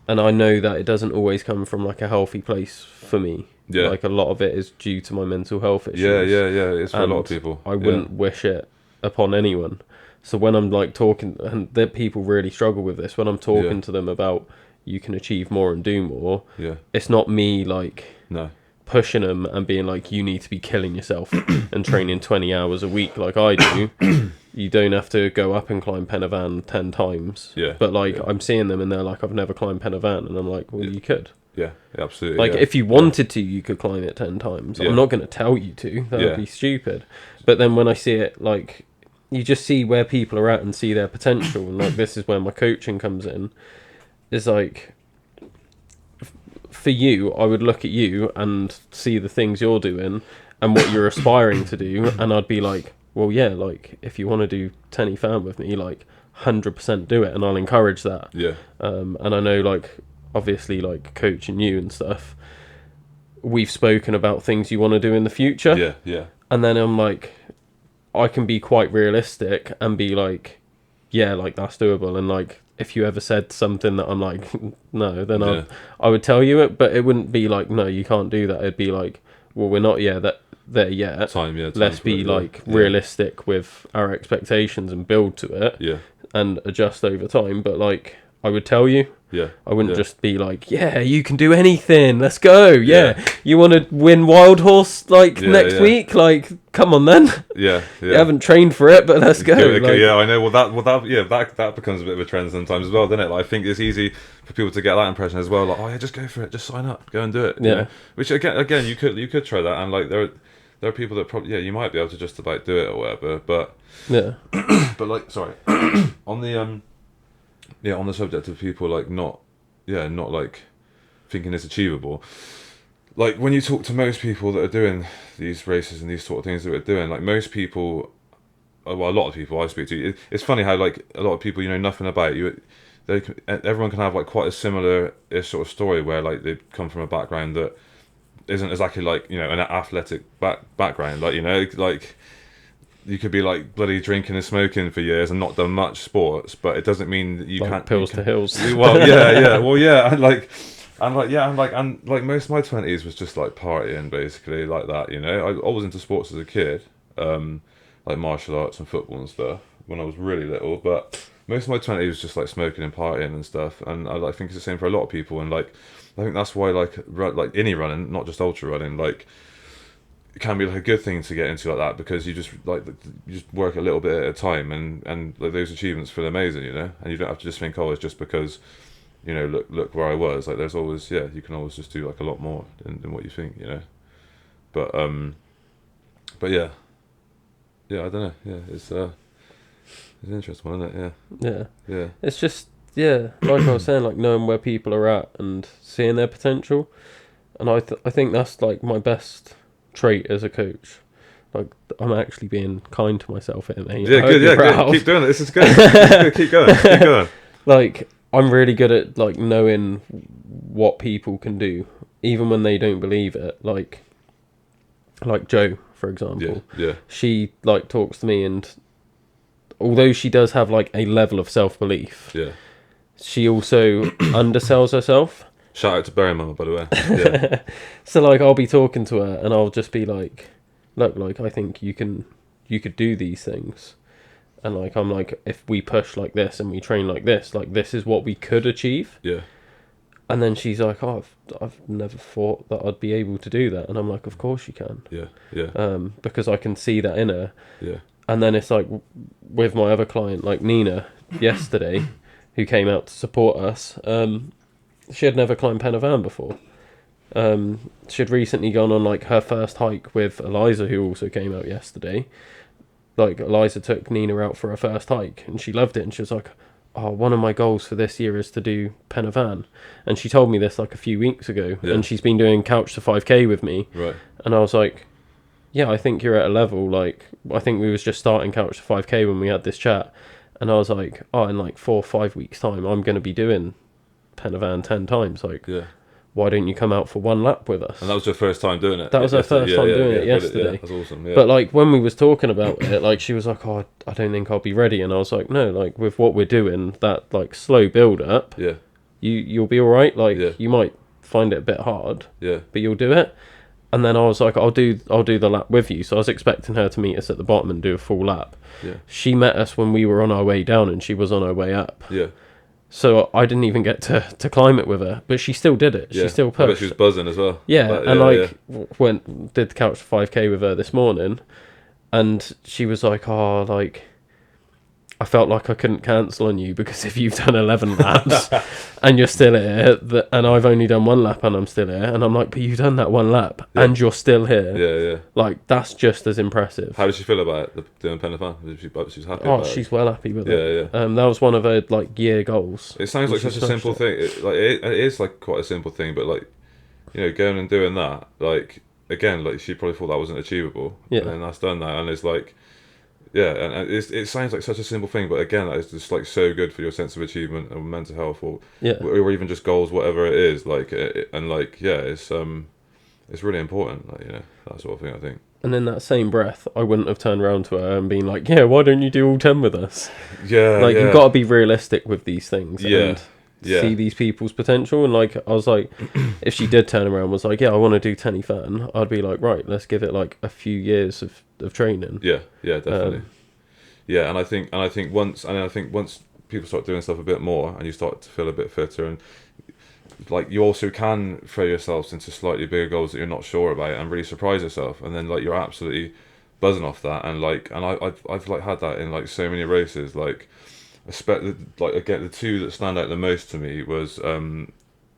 and I know that it doesn't always come from like a healthy place for me. Yeah, like a lot of it is due to my mental health issues. Yeah. It's for a lot of people. I wouldn't wish it upon anyone, So when I'm like talking, and that people really struggle with this, when I'm talking to them about you can achieve more and do more, it's not me like pushing them and being like, you need to be killing yourself and training 20 hours a week like I do. You don't have to go up and climb Pen y Fan 10 times. But like I'm seeing them and they're like, I've never climbed Pen y Fan, and I'm like, well, you could. Yeah, absolutely. Like if you wanted to, you could climb it 10 times. I'm not going to tell you to. That would be stupid. But then when I see it, like, you just see where people are at and see their potential, and like this is where my coaching comes in. Is like, for you, I would look at you and see the things you're doing and what you're aspiring to do, and I'd be like, well, yeah, like if you want to do Pen y Fan with me, like 100% do it, and I'll encourage that. And I know, like, obviously, like coaching you and stuff, we've spoken about things you want to do in the future. And then I'm like, I can be quite realistic and be like, yeah, like that's doable. And like, if you ever said something that I'm like, no, then I would tell you it, but it wouldn't be like, no, you can't do that. It'd be like, well, we're not there yet. Let's be like realistic with our expectations and build to it and adjust over time. But like, I would tell you. I wouldn't just be like, yeah, you can do anything. Let's go. You want to win Wild Horse like next week? Like, come on then. You haven't trained for it, but let's go. Okay, I know. Well, that becomes a bit of a trend sometimes as well, doesn't it? Like, I think it's easy for people to get that impression as well. Like, oh yeah, just go for it. Just sign up. Go and do it. You know? Which again, you could try that, and like there are people that probably you might be able to just about do it or whatever. But but like, sorry, on the on the subject of people like not like thinking it's achievable, like when you talk to most people that are doing these races and these sort of things that we're doing, like most people, well, a lot of people I speak to, it's funny how like a lot of people you know nothing about you, everyone can have like quite a similar sort of story where like they come from a background that isn't exactly like, you know, an athletic background, like, you know, like you could be like bloody drinking and smoking for years and not done much sports, but it doesn't mean that you like can't pills to hills. Well, and like most of my 20s was just like partying basically like that, you know. I was into sports as a kid, like martial arts and football and stuff when I was really little, but most of my 20s was just like smoking and partying and stuff, and I like think it's the same for a lot of people, and like I think that's why like any running, not just ultra running, like it can be like a good thing to get into like that, because you just work a little bit at a time, and like those achievements feel amazing, you know, and you don't have to just think, oh, it's just because, you know, look where I was. Like there's always, you can always just do like a lot more than what you think, you know. But yeah, I don't know. It's an interesting one, isn't it? Yeah. It's just like I was saying, like knowing where people are at and seeing their potential, and I think that's like my best trait as a coach. Like I'm actually being kind to myself here, mate. Good. Keep doing it. This is good. Keep going. Like I'm really good at like knowing what people can do, even when they don't believe it. Like Jo, for example. She like talks to me, and although she does have like a level of self-belief, she also undersells herself. Shout out to Berry Mama, by the way. So like I'll be talking to her and I'll just be like, look, like I think you could do these things, and like I'm like, if we push like this and we train like this is what we could achieve. And then she's like, oh, I've never thought that I'd be able to do that, and I'm like, of course you can. Because I can see that in her. And then it's like with my other client, like Nina yesterday, who came out to support us. She had never climbed Pen y Fan before. She had recently gone on like her first hike with Eliza, who also came out yesterday. Like Eliza took Nina out for her first hike and she loved it, and she was like, oh, one of my goals for this year is to do Pen y Fan. And she told me this like a few weeks ago, and she's been doing Couch to 5k with me. And I was like, yeah, I think you're at a level, like I think we was just starting Couch to 5k when we had this chat, and I was like, oh, in like 4 or 5 weeks time I'm going to be doing Pen y Fan 10 times, like why don't you come out for one lap with us? And that was your first time doing it? That was her first time doing it yesterday. That's awesome. But like when we was talking about it, like she was like, oh, I don't think I'll be ready, and I was like, no, like with what we're doing, that like slow build up, you'll be all right. Like you might find it a bit hard, but you'll do it. And then I was like, I'll do the lap with you. So I was expecting her to meet us at the bottom and do a full lap. Yeah. She met us when we were on our way down, and she was on her way up. Yeah. So I didn't even get to climb it with her, but she still did it. Yeah. She still I bet pushed. she was buzzing as well. Yeah, But, and yeah. did the couch 5k with her this morning, and she was like, "Oh, like I felt like I couldn't cancel on you because if you've done 11 laps and you're still here, and I've only done 1 lap and I'm still here," and I'm like, "But you've done that 1 lap and you're still here." Yeah. Like that's just as impressive. How did she feel about it? Doing Penafan? She was happy. Oh, about it? she's well happy with Yeah, it. yeah. That was one of her like year goals. It sounds like and such she a simple smashed it. thing. It is like quite a simple thing, but like, you know, going and doing that, like again, like she probably thought that wasn't achievable. Yeah. And then that's done that, and it's like, yeah, and it sounds like such a simple thing, but again, it's just like so good for your sense of achievement and mental health, or even just goals, whatever it is. Like, and like, yeah, it's really important. Like, you know, that sort of thing. I think. And in that same breath, I wouldn't have turned around to her and been like, "Yeah, why don't you do all 10 with us?" Yeah, Like yeah. you've got to be realistic with these things. Yeah. And Yeah. see these people's potential. And like I was like, if she did turn around and was like, "Yeah, I want to do tenny fan," I'd be like, right, let's give it like a few years of training. Yeah, definitely. Yeah, and I think once people start doing stuff a bit more, and you start to feel a bit fitter, and like you also can throw yourselves into slightly bigger goals that you're not sure about, and really surprise yourself, and then like you're absolutely buzzing off that, and I've like had that in like so many races, like like again the two that stand out the most to me was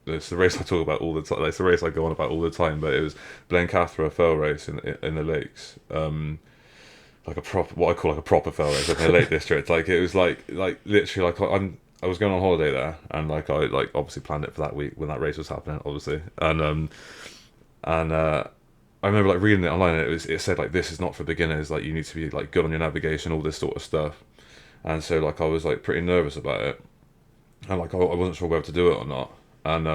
it's the race I talk about all the time. Like, it's the race I go on about all the time, but it was Blencathra fell race in the lakes. Like a proper, what I call like a proper fell race, like in the Lake District. Like it was like literally like I was going on holiday there, and like I like obviously planned it for that week when that race was happening, obviously, and I remember like reading it online, and it said like, this is not for beginners. Like you need to be like good on your navigation, all this sort of stuff. And so like I was like pretty nervous about it, and like I wasn't sure whether to do it or not. And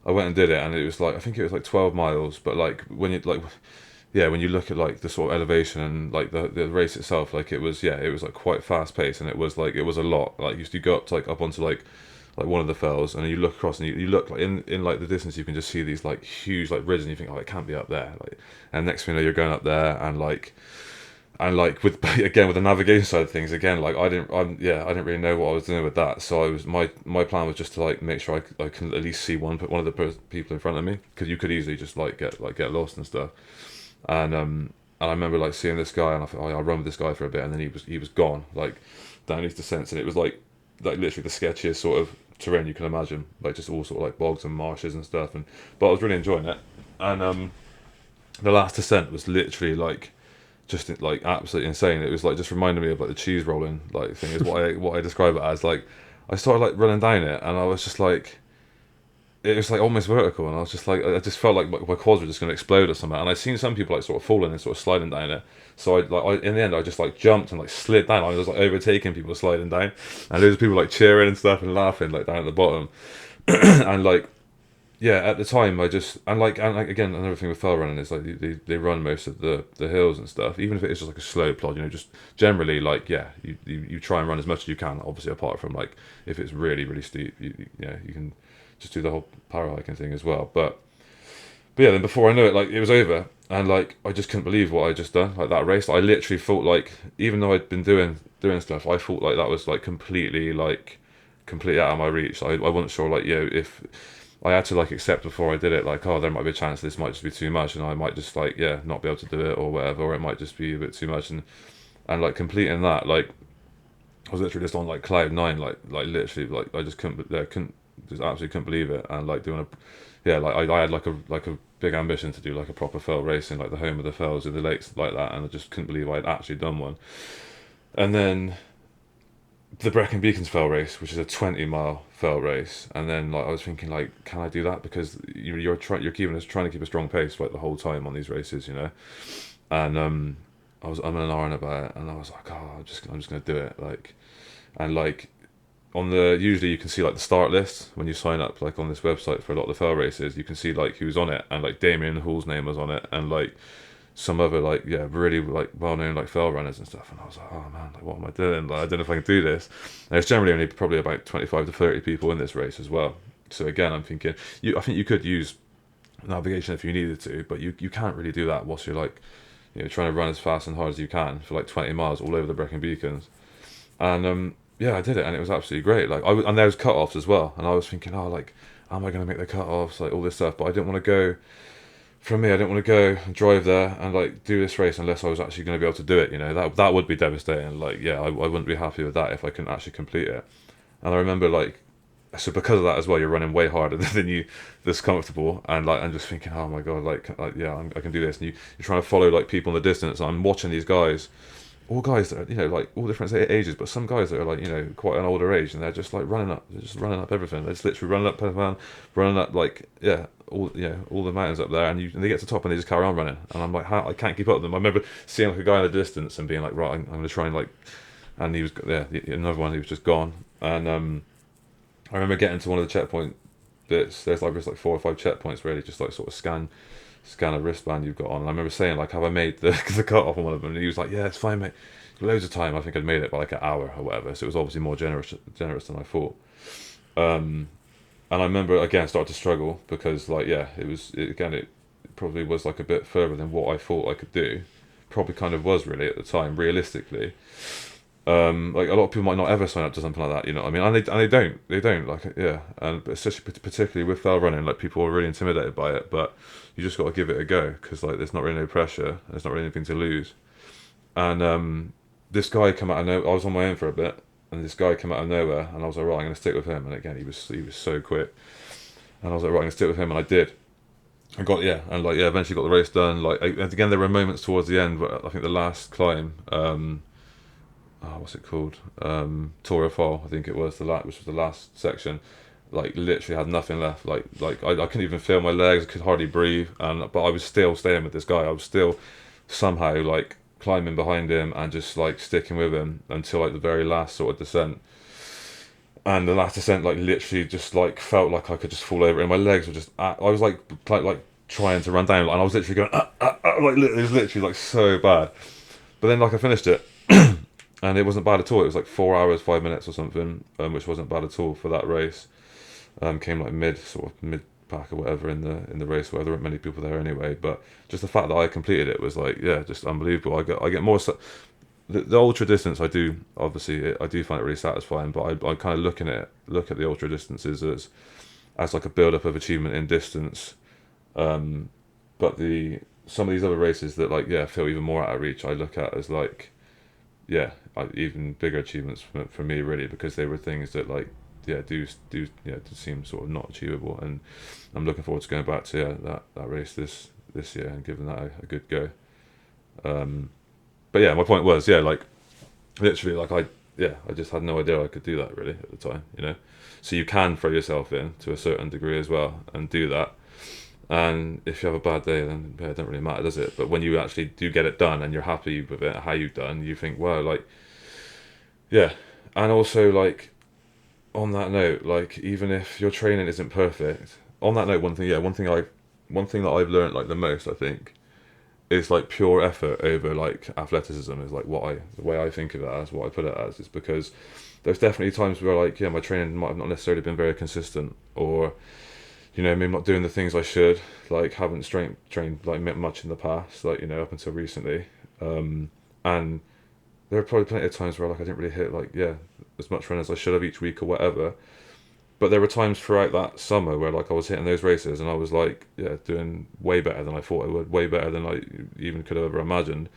I went and did it, and it was like, I think it was like 12 miles, but like when you like, yeah, when you look at like the sort of elevation and like the race itself, like it was like quite fast paced, and it was a lot. Like you go up to like up onto like one of the fells, and you look across, and you look like in like the distance, you can just see these like huge like ridges, and you think, oh, it can't be up there. Like, and next thing you know, you're going up there, and like with again with the navigation side of things, again like I didn't really know what I was doing with that. So I was my plan was just to like make sure I can at least see one of the people in front of me, because you could easily just like get lost and stuff. And I remember like seeing this guy, and I thought, oh, I'll run with this guy for a bit, and then he was gone like down these descents, and it was like literally the sketchiest sort of terrain you can imagine, like just all sort of like bogs and marshes and stuff. But I was really enjoying it, and the last descent was literally like just like absolutely insane. It was like just reminded me of like the cheese rolling like thing is what I describe it as. Like I started like running down it, and I was just like, it was like almost vertical, and I was just like, I just felt like my quads were just going to explode or something. And I'd seen some people like sort of falling and sort of sliding down it, so in the end I just like jumped and like slid down. I was like overtaking people sliding down, and there was people like cheering and stuff and laughing like down at the bottom. And like, yeah, at the time I just and again, another thing with fell running is like they run most of the hills and stuff, even if it is just like a slow plod, you know, just generally like, yeah, you try and run as much as you can, obviously, apart from like if it's really really steep, you can just do the whole para hiking thing as well. But yeah, then before I know it, like it was over, and like I just couldn't believe what I just done. Like that race, I literally felt like, even though I'd been doing stuff, I thought like that was like completely out of my reach. I wasn't sure, like, you know, if I had to like accept before I did it, like, oh, there might be a chance this might just be too much, and I might just like, yeah, not be able to do it or whatever, or it might just be a bit too much, and like completing that, like I was literally just on like cloud nine, like literally, like I just absolutely couldn't believe it. And like doing I had like a big ambition to do like a proper fell race in like the home of the fells in the lakes like that, and I just couldn't believe I'd actually done one. And then the Brecon Beacons fell race, which is a 20-mile fell race, and then like I was thinking, like, can I do that? Because you're trying to keep a strong pace like the whole time on these races, you know. And I was umming and ahhing about it, and I was like, oh, I'm just gonna do it, like. And like usually you can see like the start list when you sign up, like on this website for a lot of the fell races, you can see like who's on it, and like Damien Hall's name was on it, and like some other like, yeah, really like well-known like fell runners and stuff. And I was like, oh man, like what am I doing? Like I don't know if I can do this. And it's generally only probably about 25 to 30 people in this race as well. So again, I'm thinking, I think you could use navigation if you needed to, but you can't really do that whilst you're like, trying to run as fast and hard as you can for like 20 miles all over the Brecon Beacons. And yeah, I did it, and it was absolutely great. Like and there was cut-offs as well, and I was thinking, oh, like, am I going to make the cut-offs, like all this stuff, but I didn't want to go. For me, I didn't want to go and drive there and like do this race unless I was actually going to be able to do it. That would be devastating. Like, yeah, I wouldn't be happy with that if I couldn't actually complete it. And I remember like, so because of that as well, you're running way harder than you this comfortable, and like I'm just thinking, oh my god, like yeah, I can do this. And you're trying to follow like people in the distance. And I'm watching these guys, all guys that are like all different ages, but some guys that are like quite an older age, and they're just like running up everything. They're just literally running up Penman, running up like all the mountains up there, and they get to the top and they just carry on running. And I'm like, how I can't keep up with them. I remember seeing like a guy in the distance and being like, right, I'm going to try and like, and he was another one, he was just gone. And I remember getting to one of the checkpoint bits. There's like 4 or 5 checkpoints really, just like sort of scan a wristband you've got on. And I remember saying like, have I made the cut off on one of them? And he was like, yeah, it's fine, mate. Loads of time. I think I'd made it by like an hour or whatever. So it was obviously more generous than I thought. And I remember again started to struggle because like it probably was like a bit further than what I thought I could do. Probably kind of was really at the time, realistically. Like a lot of people might not ever sign up to something like that, you know what I mean? And they don't like, yeah. And especially particularly with trail running, like people are really intimidated by it, but you just got to give it a go because like there's not really no pressure, there's not really anything to lose. And this guy came out of nowhere. I was on my own for a bit, and this guy came out of nowhere, and I was like, right, I'm going to stick with him. And again, he was so quick, and I was like, right, I'm going to stick with him, and I did. I got eventually got the race done. Like again, there were moments towards the end where I think the last climb. What's it called? Tour of Fall, I think it was which was the last section. Like literally had nothing left. Like I couldn't even feel my legs. I could hardly breathe. But I was still staying with this guy. I was still somehow like climbing behind him and just like sticking with him until like the very last sort of descent. And the last descent, like literally just like felt like I could just fall over, and my legs were just. I was like trying to run down, and I was literally going like it was literally like so bad. But then like I finished it. And it wasn't bad at all. It was like 4 hours, 5 minutes or something, which wasn't bad at all for that race. Came like mid pack or whatever in the race, where there weren't many people there anyway. But just the fact that I completed it was like, yeah, just unbelievable. I get more. The ultra distance, I do find it really satisfying. But I kind of look at the ultra distances as like a build up of achievement in distance. But some of these other races that like feel even more out of reach, I look at as like. Yeah, even bigger achievements for me really, because they were things that like do seem sort of not achievable, and I'm looking forward to going back to that race this year and giving that a good go. But yeah, my point was like literally like I just had no idea I could do that really at the time, so you can throw yourself in to a certain degree as well and do that. And if you have a bad day, then it doesn't really matter, does it? But when you actually do get it done and you're happy with it, how you've done, you think, wow, like, yeah. And also, like, on that note, like, even if your training isn't perfect, on that note, one thing that I've learned like the most, I think, is like pure effort over like athleticism is like the way I think of it as, what I put it as, is because there's definitely times where like my training might have not necessarily been very consistent, or maybe not doing the things I should, like haven't trained like much in the past, like up until recently, and there are probably plenty of times where like I didn't really hit like as much run as I should have each week or whatever. But there were times throughout that summer where like I was hitting those races and I was like doing way better than I thought I would, way better than I even could have ever imagined.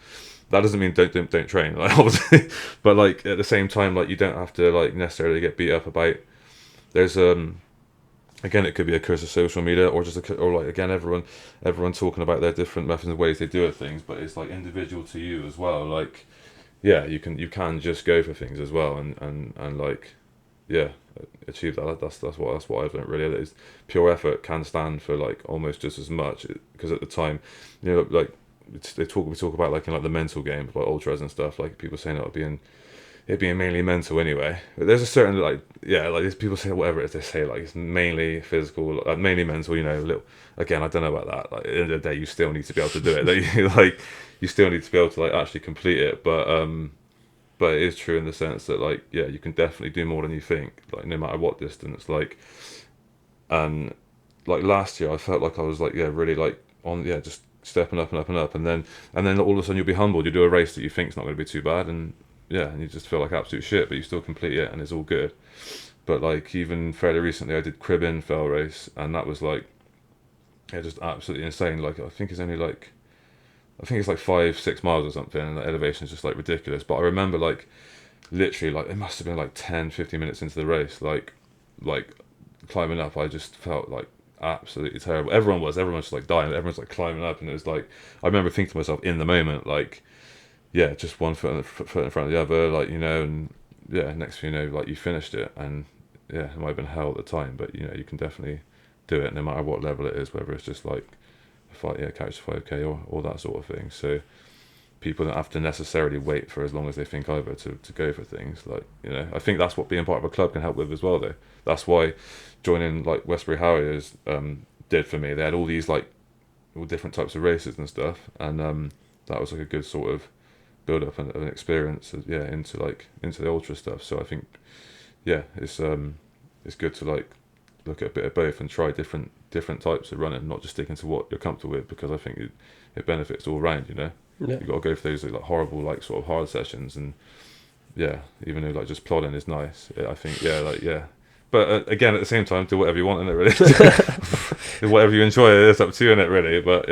That doesn't mean don't train, like obviously, but like at the same time, like you don't have to like necessarily get beat up about. There's again, it could be a curse of social media, or just again, everyone talking about their different methods and ways they do it things, but it's like individual to you as well. Like, you can just go for things as well, and like, achieve that. That's what I've learned really. That is pure effort can stand for like almost just as much, because at the time, like we talk about like in like the mental game, like ultras and stuff. Like people saying it being mainly mental anyway. But there's a certain like there's people say whatever it is they say, like it's mainly physical, mainly mental. Again, I don't know about that. Like at the end of the day, you still need to be able to do it. Like you still need to be able to like actually complete it. But it is true in the sense that like you can definitely do more than you think. Like no matter what distance. Like, and like last year I felt like I was like really like on just stepping up and up and up, and then all of a sudden you'll be humbled. You do a race that you think's not going to be too bad, and and you just feel like absolute shit, but you still complete it and it's all good. But like even fairly recently I did crib in fell race, and that was like just absolutely insane. Like I think it's like 5-6 miles or something, and the elevation is just like ridiculous. But I remember like literally like it must have been like 10-15 minutes into the race, like climbing up, I just felt like absolutely terrible. Everyone was just like dying, everyone's like climbing up, and it was like I remember thinking to myself in the moment, like just one foot in front of the other, like and next thing you know, like you finished it, and it might have been hell at the time, but you can definitely do it no matter what level it is, whether it's just like couch 5k or that sort of thing. So people don't have to necessarily wait for as long as they think either to go for things. Like I think that's what being part of a club can help with as well, though. That's why joining like Westbury Harriers did for me. They had all these like all different types of races and stuff, and that was like a good sort of build up of an experience into the ultra stuff. So I think it's good to like look at a bit of both and try different types of running, not just sticking to what you're comfortable with, because I think it benefits all round. You've got to go for those like horrible like sort of hard sessions, and even though like just plodding is nice, I think but again at the same time, do whatever you want in it, really. Do whatever you enjoy, it's up to you in it, really. But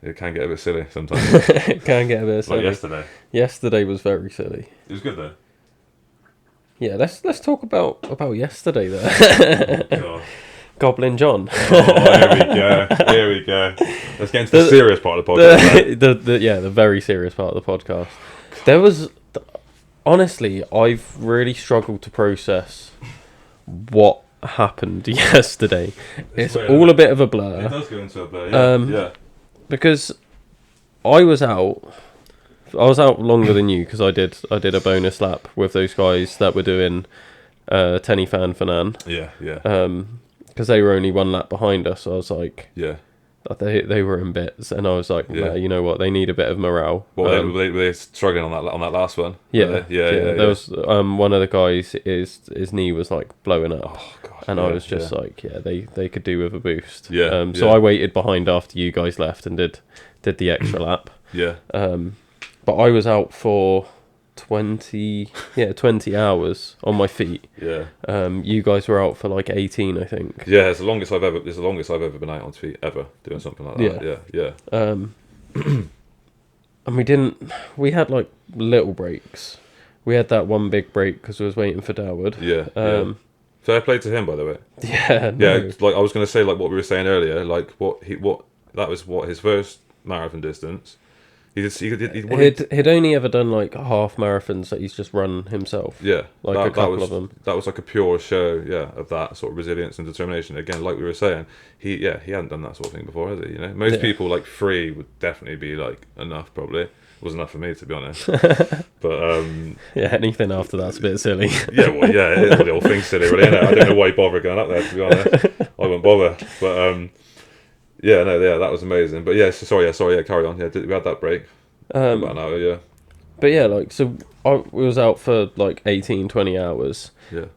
it can get a bit silly sometimes. It can get a bit silly. Like Yesterday was very silly. it was good though. Yeah, let's talk about yesterday there. Oh, God. Goblin John. Here we go. Let's get into the serious part of the podcast. The very serious part of the podcast. There was, honestly, I've really struggled to process what happened yesterday. It's all a bit of a blur. It does go into a blur, because I was out longer than you, because I did a bonus lap with those guys that were doing Tenny Fan Fanan. Because they were only one lap behind us, so I was like, they were in bits, and I was like, you know what, they need a bit of morale. Well, were they struggling on that last one? There was one of the guys, his knee was like blowing up. Oh, God, and I was just like, they could do with a boost. So I waited behind after you guys left and did the extra lap. But I was out for 20 hours on my feet. You guys were out for like 18, I think. It's the longest I've ever been out on feet ever doing something like that. And we had like little breaks. We had that one big break because we was waiting for Dawood. Fair play to him, by the way. Like I was going to say, like what we were saying earlier, like that was his first marathon distance. He'd only ever done like half marathons that he's just run himself. A couple of them. That was like a pure show, of that sort of resilience and determination. Again, like we were saying, he hadn't done that sort of thing before, has he? Most people like 3 would definitely be like enough. Probably it was enough for me, to be honest. But anything after that's a bit silly. The whole thing's silly, really. Isn't it? I don't know why you bother going up there, to be honest. I wouldn't bother. But that was amazing. But carry on. We had that break. About an hour, But we was out for like 18-20 hours.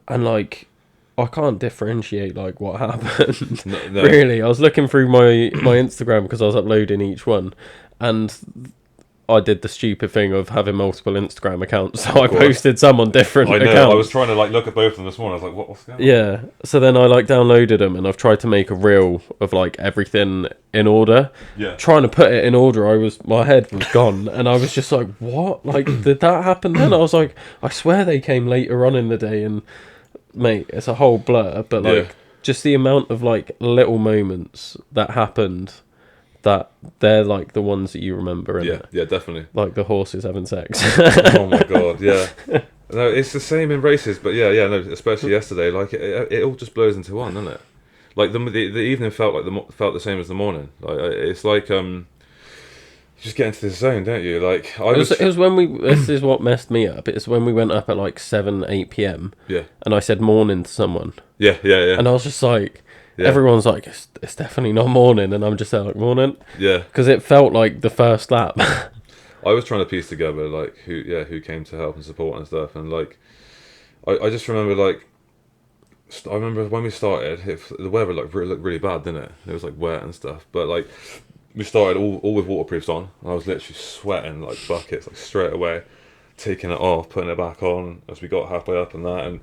And like I can't differentiate like what happened. No. Really, I was looking through my Instagram because I was uploading each one, and I did the stupid thing of having multiple Instagram accounts, so I posted some on different accounts. I was trying to like look at both of them this morning. I was like, what's going on? So then I like downloaded them, and I've tried to make a reel of like everything in order. Trying to put it in order, my head was gone, and I was just like, what? Like, did that happen then? I was like, I swear they came later on in the day, and mate, it's a whole blur. But like, just the amount of like little moments that happened, that they're like the ones that you remember. Definitely. Like the horses having sex. Oh my God, No, it's the same in races, but no, especially yesterday. Like it all just blows into one, doesn't it? Like the evening felt the same as the morning. Like it's like you just get into the zone, don't you? Like it was when this is what messed me up. It's when we went up at like 7-8 p.m. And I said morning to someone. And I was just like. Everyone's like, it's definitely not morning, and I'm just like, morning. Because it felt like the first lap. I was trying to piece together like who came to help and support and stuff, and like I just remember like I remember when we started, the weather looked really bad, didn't it? It was like wet and stuff. But like we started all with waterproofs on, and I was literally sweating like buckets, like straight away, taking it off, putting it back on as we got halfway up and that. And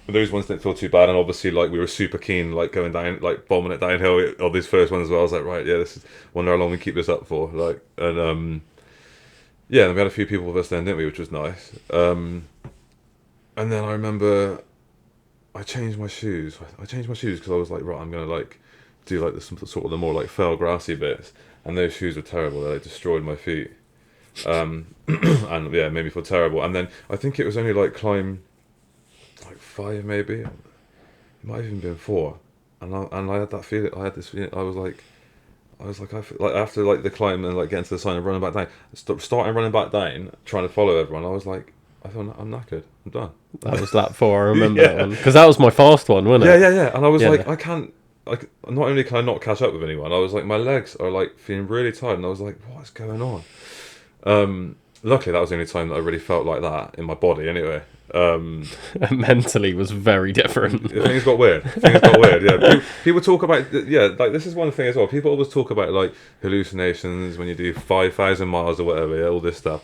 those ones didn't feel too bad, and obviously like we were super keen, like going down, like bombing it downhill on these first ones as well. I was like, right, yeah, this is, wonder how long we keep this up for, like, and yeah, and we had a few people with us then, didn't we, which was nice. And then I remember I changed my shoes. I changed my shoes because I was like, right, I'm gonna like do like some sort of the more like fell grassy bits, and those shoes were terrible. They like, destroyed my feet, and yeah, made me feel terrible. And then I think it was only like climb like 5 maybe, it might have even been 4, and I had that feeling. I had this feeling. I was like, I feel, like after like the climb and like getting to the sign and running back down, starting running back down, trying to follow everyone. I was like, I thought I'm knackered. I'm done. That was lap 4. I remember that one because that was my fast one, wasn't it? Yeah. And I was Yeah. like, I can't. Like, not only can I not catch up with anyone, I was like, my legs are like feeling really tired, and I was like, what's going on? Luckily, that was the only time that I really felt like that in my body. Anyway, Mentally was very different. things got weird. Yeah, people talk about like this is one thing as well. People always talk about like hallucinations when you do 5,000 miles or whatever. Yeah, all this stuff.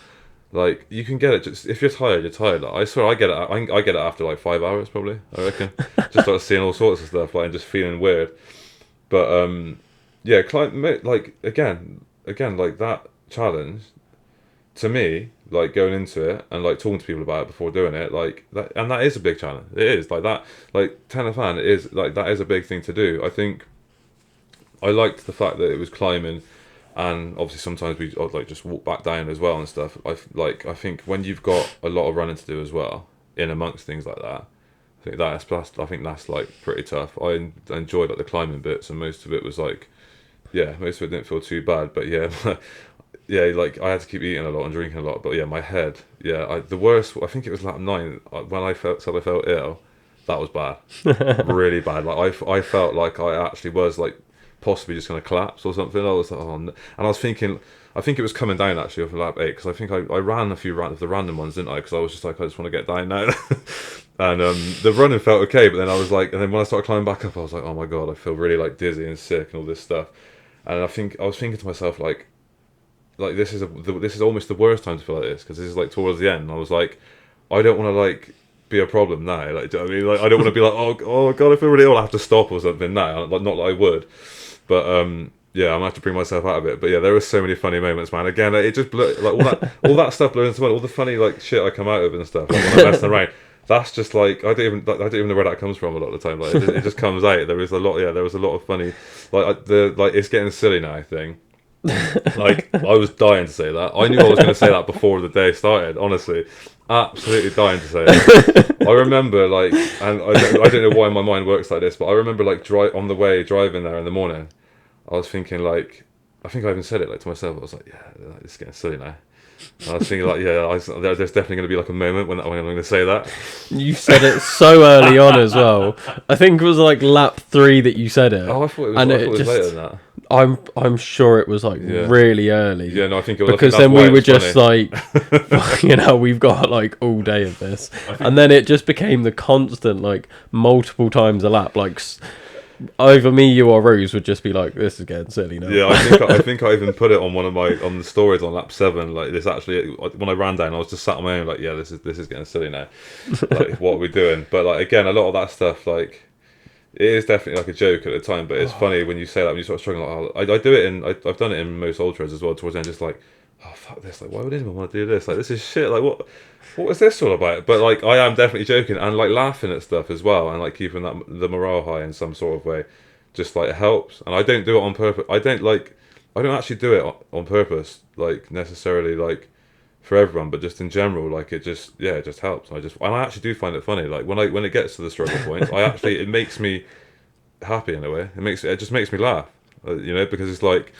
Like you can get it just if you're tired. You're tired. Like, I swear, I get it. I get it after like 5 hours probably. I reckon. Just like seeing all sorts of stuff, like and just feeling weird. But yeah, like again, like that challenge. To me, like going into it and like talking to people about it before doing it, like that, and that is a big challenge. It is like that, like Tenafan is like that is a big thing to do. I think I liked the fact that it was climbing, and obviously sometimes we like just walk back down as well and stuff. I think when you've got a lot of running to do as well, in amongst things like that, I think that's like pretty tough. I enjoyed like the climbing bits, and most of it was like, yeah, most of it didn't feel too bad. But yeah, yeah, like I had to keep eating a lot and drinking a lot. But yeah, my head, yeah, the worst. I think it was lap 9 when I felt ill. That was bad, really bad. Like I felt like I actually was like possibly just going to collapse or something. I was like, oh, no. And I was thinking, I think it was coming down actually off of lap 8 because I think I ran a few of the random ones, didn't I? Because I was just like, I just want to get down now. And the running felt okay, but then I was like, and then when I started climbing back up, I was like, oh my god, I feel really like dizzy and sick and all this stuff. And I was thinking to myself like this is almost the worst time to feel like this because this is like towards the end. And I was like, I don't want to like be a problem now. Like, do you know what I mean? Like, I don't want to be like, oh god, I feel really ill. I have to stop or something now. Like, not that I would, but yeah, I'm gonna have to bring myself out of it. But yeah, there were so many funny moments, man. Again, it just blew, like all that stuff blew into one. All the funny like shit I come out of and stuff like, when I'm messing around. That's just like I don't even know where that comes from a lot of the time. Like it just comes out. There was a lot. Yeah, there was a lot of funny. Like it's getting silly now thing. Like I was dying to say that. I knew I was going to say that before the day started. Honestly, absolutely dying to say it. I remember like, and I don't know why my mind works like this, but I remember like on the way driving there in the morning, I was thinking like, I think I even said it like to myself. I was like, yeah, it's getting silly now. And I was thinking like, yeah, there's definitely going to be like a moment when I'm going to say that. You said it so early on as well. I think it was like lap 3 that you said it. Oh, I thought it was later than that. I'm sure it was like really early. Yeah, no, I think it was because then we were just like, you know, we've got like all day of this, and then it just became the constant like multiple times a lap, like either me, you, or Rose would just be like, "This is getting silly now." Yeah, I think I even put it on on the stories on lap 7. Like this actually, when I ran down, I was just sat on my own like, yeah, this is getting silly now. Like, what are we doing? But like again, a lot of that stuff like. It is definitely like a joke at the time, but it's funny when you say that when you start struggling. Like, I do it I've done it in most ultras as well. Towards the end, just like, oh fuck this! Like, why would anyone want to do this? Like, this is shit. Like, what was this all about? But like, I am definitely joking and like laughing at stuff as well, and like keeping the morale high in some sort of way. Just like it helps, and I don't do it on purpose. I don't actually do it on purpose, like necessarily like for everyone, but just in general, like it just helps. And I actually do find it funny. Like when it gets to the struggle points, it makes me happy in a way. It just makes me laugh, you know, because it's like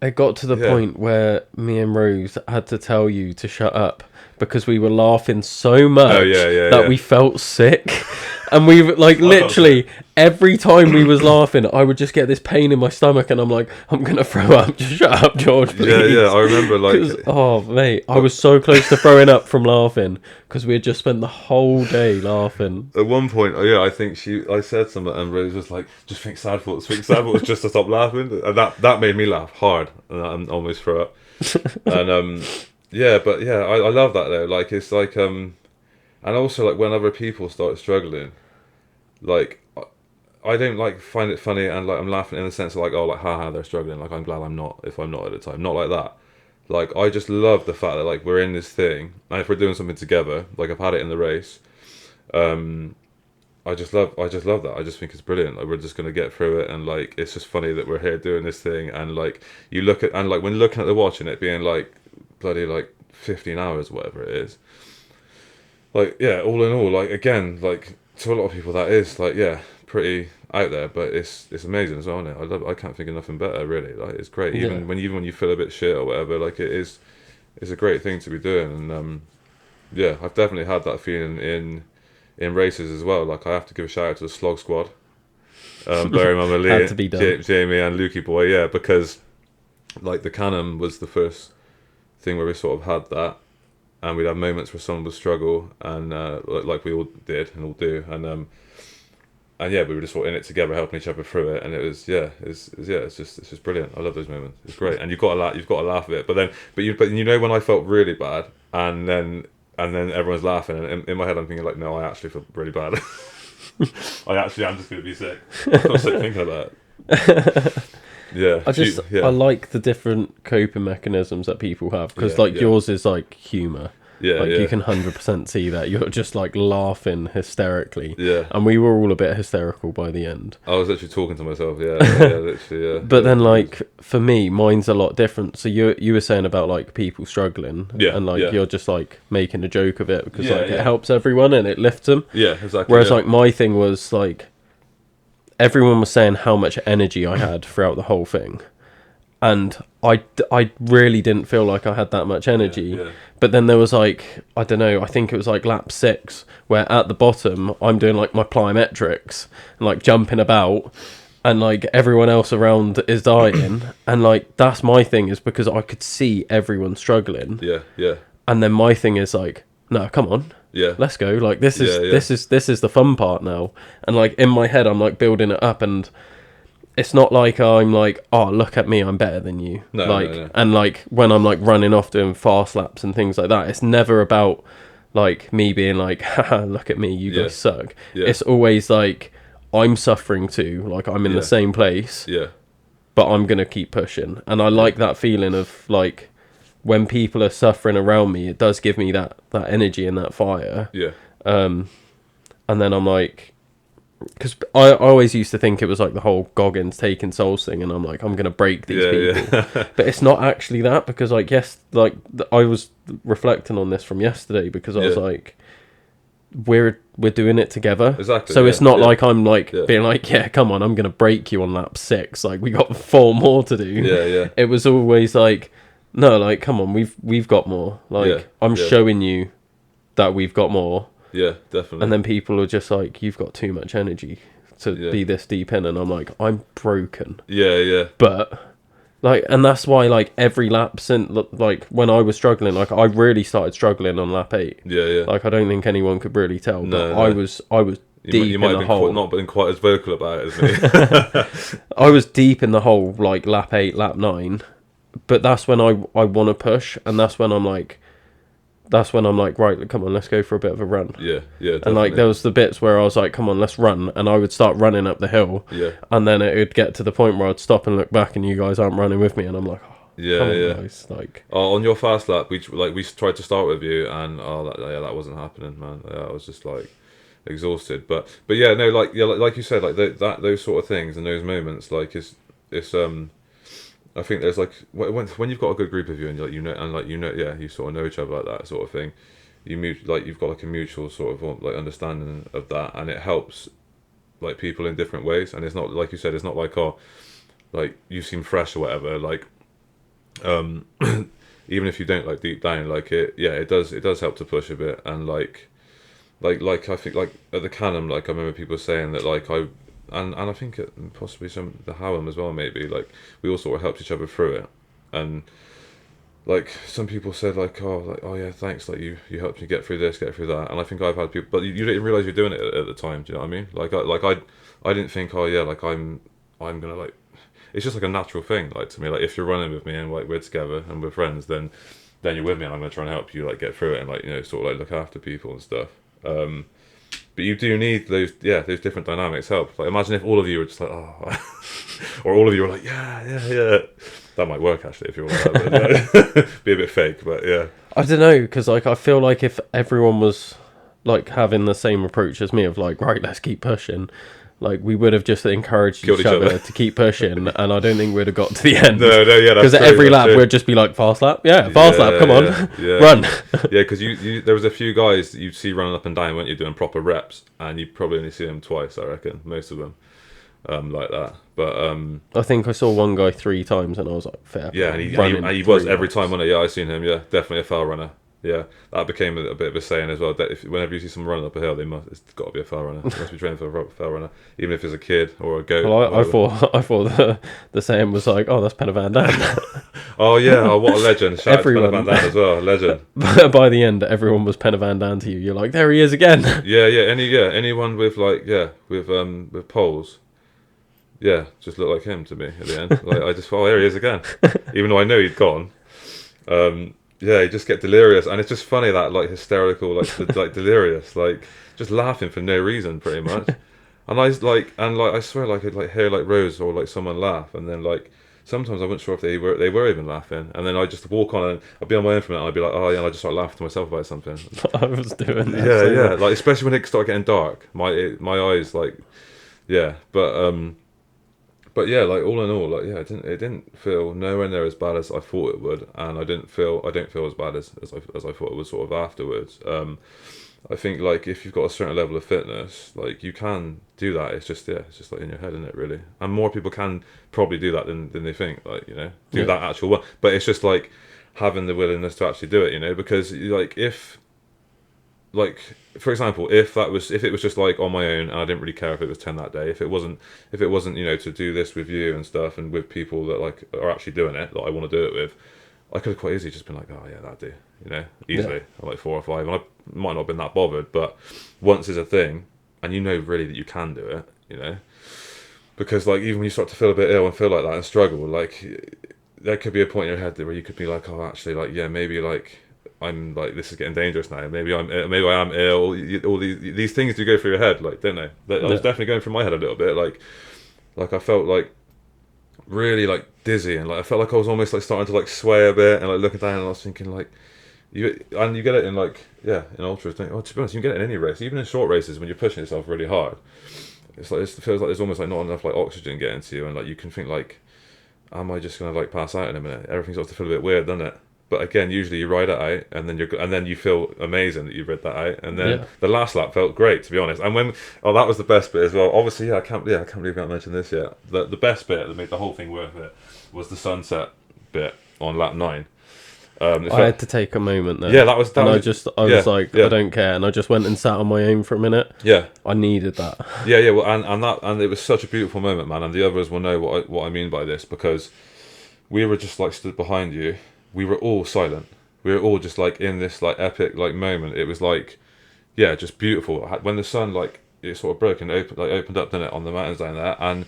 it got to the point where me and Rose had to tell you to shut up because we were laughing so much that we felt sick. And we like literally every time we was laughing, I would just get this pain in my stomach, and I'm like, I'm gonna throw up. Just shut up, George, please. Yeah. I remember like. Oh mate, I was so close to throwing up from laughing because we had just spent the whole day laughing. At one point, I think I said something, and Rose was like, "Just think sad thoughts, just to stop laughing," and that made me laugh hard, and I almost threw up. And I love that though. Like it's like and also like when other people start struggling, like I don't like find it funny and like I'm laughing in the sense of like, oh, like haha, they're struggling. Like I'm glad I'm not if I'm not at the time, not like that. Like I just love the fact that like we're in this thing, and if we're doing something together, like I've had it in the race. I just love that. I just think it's brilliant. Like we're just gonna get through it, and like it's just funny that we're here doing this thing. And like you look at and like when looking at the watch and it being like bloody like 15 hours, whatever it is. Like yeah, all in all, like again, like to a lot of people that is like yeah, pretty out there, but it's amazing as well, isn't it? I love it. I can't think of nothing better really. Like it's great. Even when you feel a bit shit or whatever, like it's a great thing to be doing. And yeah, I've definitely had that feeling in races as well. Like I have to give a shout out to the Slog Squad, Barry Mama Lee, Jamie and Lukey Boy, yeah, because like the Canon was the first thing where we sort of had that, and we'd have moments where someone would struggle, and like we all did and all do, and yeah, we were just all in it together, helping each other through it, and it was it's just brilliant. I love those moments. It's great, and you've got to laugh at it. But you know when I felt really bad, and then everyone's laughing, and in my head I'm thinking like, no, I actually feel really bad. I actually am just going to be sick. I was like thinking about it. Yeah, I like the different coping mechanisms that people have, because yours is like humour. Yeah, you can 100% see that you're just like laughing hysterically. Yeah, and we were all a bit hysterical by the end. I was actually talking to myself. Yeah, literally. Yeah. But then, like for me, mine's a lot different. So you were saying about like people struggling, and like you're just like making a joke of it because it helps everyone and it lifts them. Yeah, exactly. Whereas like my thing was like everyone was saying how much energy I had throughout the whole thing. And I really didn't feel like I had that much energy. But then there was like, I don't know, I think it was like lap 6, where at the bottom, I'm doing like my plyometrics and like jumping about, and like everyone else around is dying. And like, that's my thing, is because I could see everyone struggling. Yeah. And then my thing is like, no, come on. Yeah. Let's go. Like this is the fun part now. And like in my head, I'm like building it up, and it's not like I'm like, oh, look at me, I'm better than you. No. And like when I'm like running off doing fast laps and things like that, it's never about like me being like, haha, look at me, you guys suck. Yeah. It's always like I'm suffering too, like I'm in the same place. Yeah. But I'm gonna keep pushing. And I like that feeling of like when people are suffering around me, it does give me that energy and that fire. Yeah. And then I'm like, because I always used to think it was like the whole Goggins taking souls thing, and I'm like, I'm gonna break these people. But it's not actually that, because like I was reflecting on this from yesterday, because I was like, we're doing it together. Exactly. So it's not like I'm like being like, yeah, come on, I'm gonna break you on lap 6. Like we got 4 more to do. Yeah. It was always like, no, like come on, we've got more. Like I'm showing you that we've got more. Yeah, definitely. And then people are just like, you've got too much energy to be this deep in, and I'm like, I'm broken. Yeah. But like, and that's why like every lap since like when I was struggling, like I really started struggling on lap 8. Yeah. Like I don't think anyone could really tell, but No. I was deep you might in the have hole. not been quite as vocal about it as me. I was deep in the hole, like lap 8, lap 9. But that's when I want to push, and that's when I'm like, right, come on, let's go for a bit of a run. Yeah, definitely. And like there was the bits where I was like, come on, let's run, and I would start running up the hill. Yeah. And then it would get to the point where I'd stop and look back, and you guys aren't running with me, and I'm like, oh, come on, guys. Like, on your fast lap, we tried to start with you, and that wasn't happening, man. I was just like exhausted, but yeah, no, like you said, like those sort of things and those moments, like it's I think there's like when you've got a good group of you, and you sort of know each other, like that sort of thing. You've got like a mutual sort of like understanding of that, and it helps like people in different ways. And it's not like you said, it's not like, oh, like you seem fresh or whatever. Like, even if you don't like deep down, like it does help to push a bit, and like like I think like at the Cannon, like I remember people saying that like and I think possibly some the Howham as well, maybe like we all sort of helped each other through it. And like some people said like oh yeah, thanks, like you helped me get through this, get through that. And I think I've had people, but you didn't realize you're doing it at the time. Do you know what I mean? I didn't think, oh yeah, like I'm gonna like, it's just like a natural thing, like to me, like if you're running with me and like we're together and we're friends, then you're with me and I'm gonna try and help you like get through it and like, you know, sort of like look after people and stuff. But you do need those different dynamics help. Like imagine if all of you were just like, oh, or all of you were like, yeah. That might work actually if you're all like that. But, be a bit fake, but yeah. I don't know, because like I feel like if everyone was like having the same approach as me of like, right, let's keep pushing, like we would have just encouraged Killed each each other other. to keep pushing, and I don't think we'd have got to the end. No, yeah, that's because at true, every that's lap true. we'd just be like, fast lap, fast lap, come on, yeah. run. Yeah, because you there was a few guys that you'd see running up and down, weren't you, doing proper reps, and you probably only see them twice, I reckon, most of them, like that. But I think I saw one guy 3 times, and I was like, fair. yeah, play, and running he was 3 every laps. time, wasn't it? Yeah, I seen him. Yeah, definitely a foul runner. Yeah, that became a bit of a saying as well. That if whenever you see someone running up a hill, it's got to be a foul runner. They must be training for a foul runner, even if it's a kid or a goat. Well, I whatever. thought the saying was like, oh, that's Penna Van Dam. Oh yeah, oh, what a legend! Shout Everyone. out to Ben Van Dam as well, a legend. But by the end, everyone was Penna Van Dam to you. You're like, there he is again. Yeah, anyone with like with poles, yeah, just looked like him to me at the end. Like I just thought, oh, here he is again, even though I knew he'd gone. Yeah, you just get delirious, and it's just funny that like hysterical, like delirious, like just laughing for no reason, pretty much. And I swear, like I'd like hear like Rose or like someone laugh, and then like sometimes I wasn't sure if they were even laughing, and then I just walk on and I'd be on my own for a minute, and I'd be like, oh yeah, and I just start laughing to myself about something. I was doing that. Yeah, like especially when it started getting dark, my eyes like, yeah, but yeah, like all in all, like yeah, it didn't feel nowhere near as bad as I thought it would, and I don't feel as bad as I thought it was sort of afterwards. I think like if you've got a certain level of fitness, like you can do that. It's just like in your head, isn't it? Really, and more people can probably do that than they think. Like do that actual one, but it's just like having the willingness to actually do it. Because like if. Like for example, if it was just like on my own and I didn't really care if it was 10 that day, if it wasn't to do this with you and stuff and with people that like are actually doing it that I want to do it with, I could have quite easily just been like, oh yeah, that'd do, easily, like 4 or 5, and I might not have been that bothered. But once it's a thing and really that you can do it, because like even when you start to feel a bit ill and feel like that and struggle, like there could be a point in your head where you could be like, oh actually, like yeah, maybe like I'm like, this is getting dangerous now. Maybe I am ill. All these things do go through your head, like, don't they? I was definitely going through my head a little bit. Like I felt like really like dizzy, and like I felt like I was almost like starting to like sway a bit, and like looking down, and I was thinking like, you get it in like in ultras. Don't you? Oh, to be honest, you can get it in any race, even in short races when you're pushing yourself really hard. It's like it feels like there's almost like not enough like oxygen getting to you, and like you can think like, am I just gonna like pass out in a minute? Everything starts to feel a bit weird, doesn't it? But again, usually you ride it out, and then you feel amazing that you rid that out, and then the last lap felt great, to be honest. And that was the best bit as well. Obviously, I can't believe I haven't mentioned this yet. The best bit that made the whole thing worth it was the sunset bit on lap 9. I had to take a moment there. Yeah, that was. I was like, I don't care, and I just went and sat on my own for a minute. Yeah, I needed that. Yeah. Well, and it was such a beautiful moment, man. And the others will know what I mean by this, because we were just like stood behind you. We were all silent. We were all just like in this like epic like moment. It was like, yeah, just beautiful. When the sun like it sort of broke and opened up, didn't it, on the mountains down there,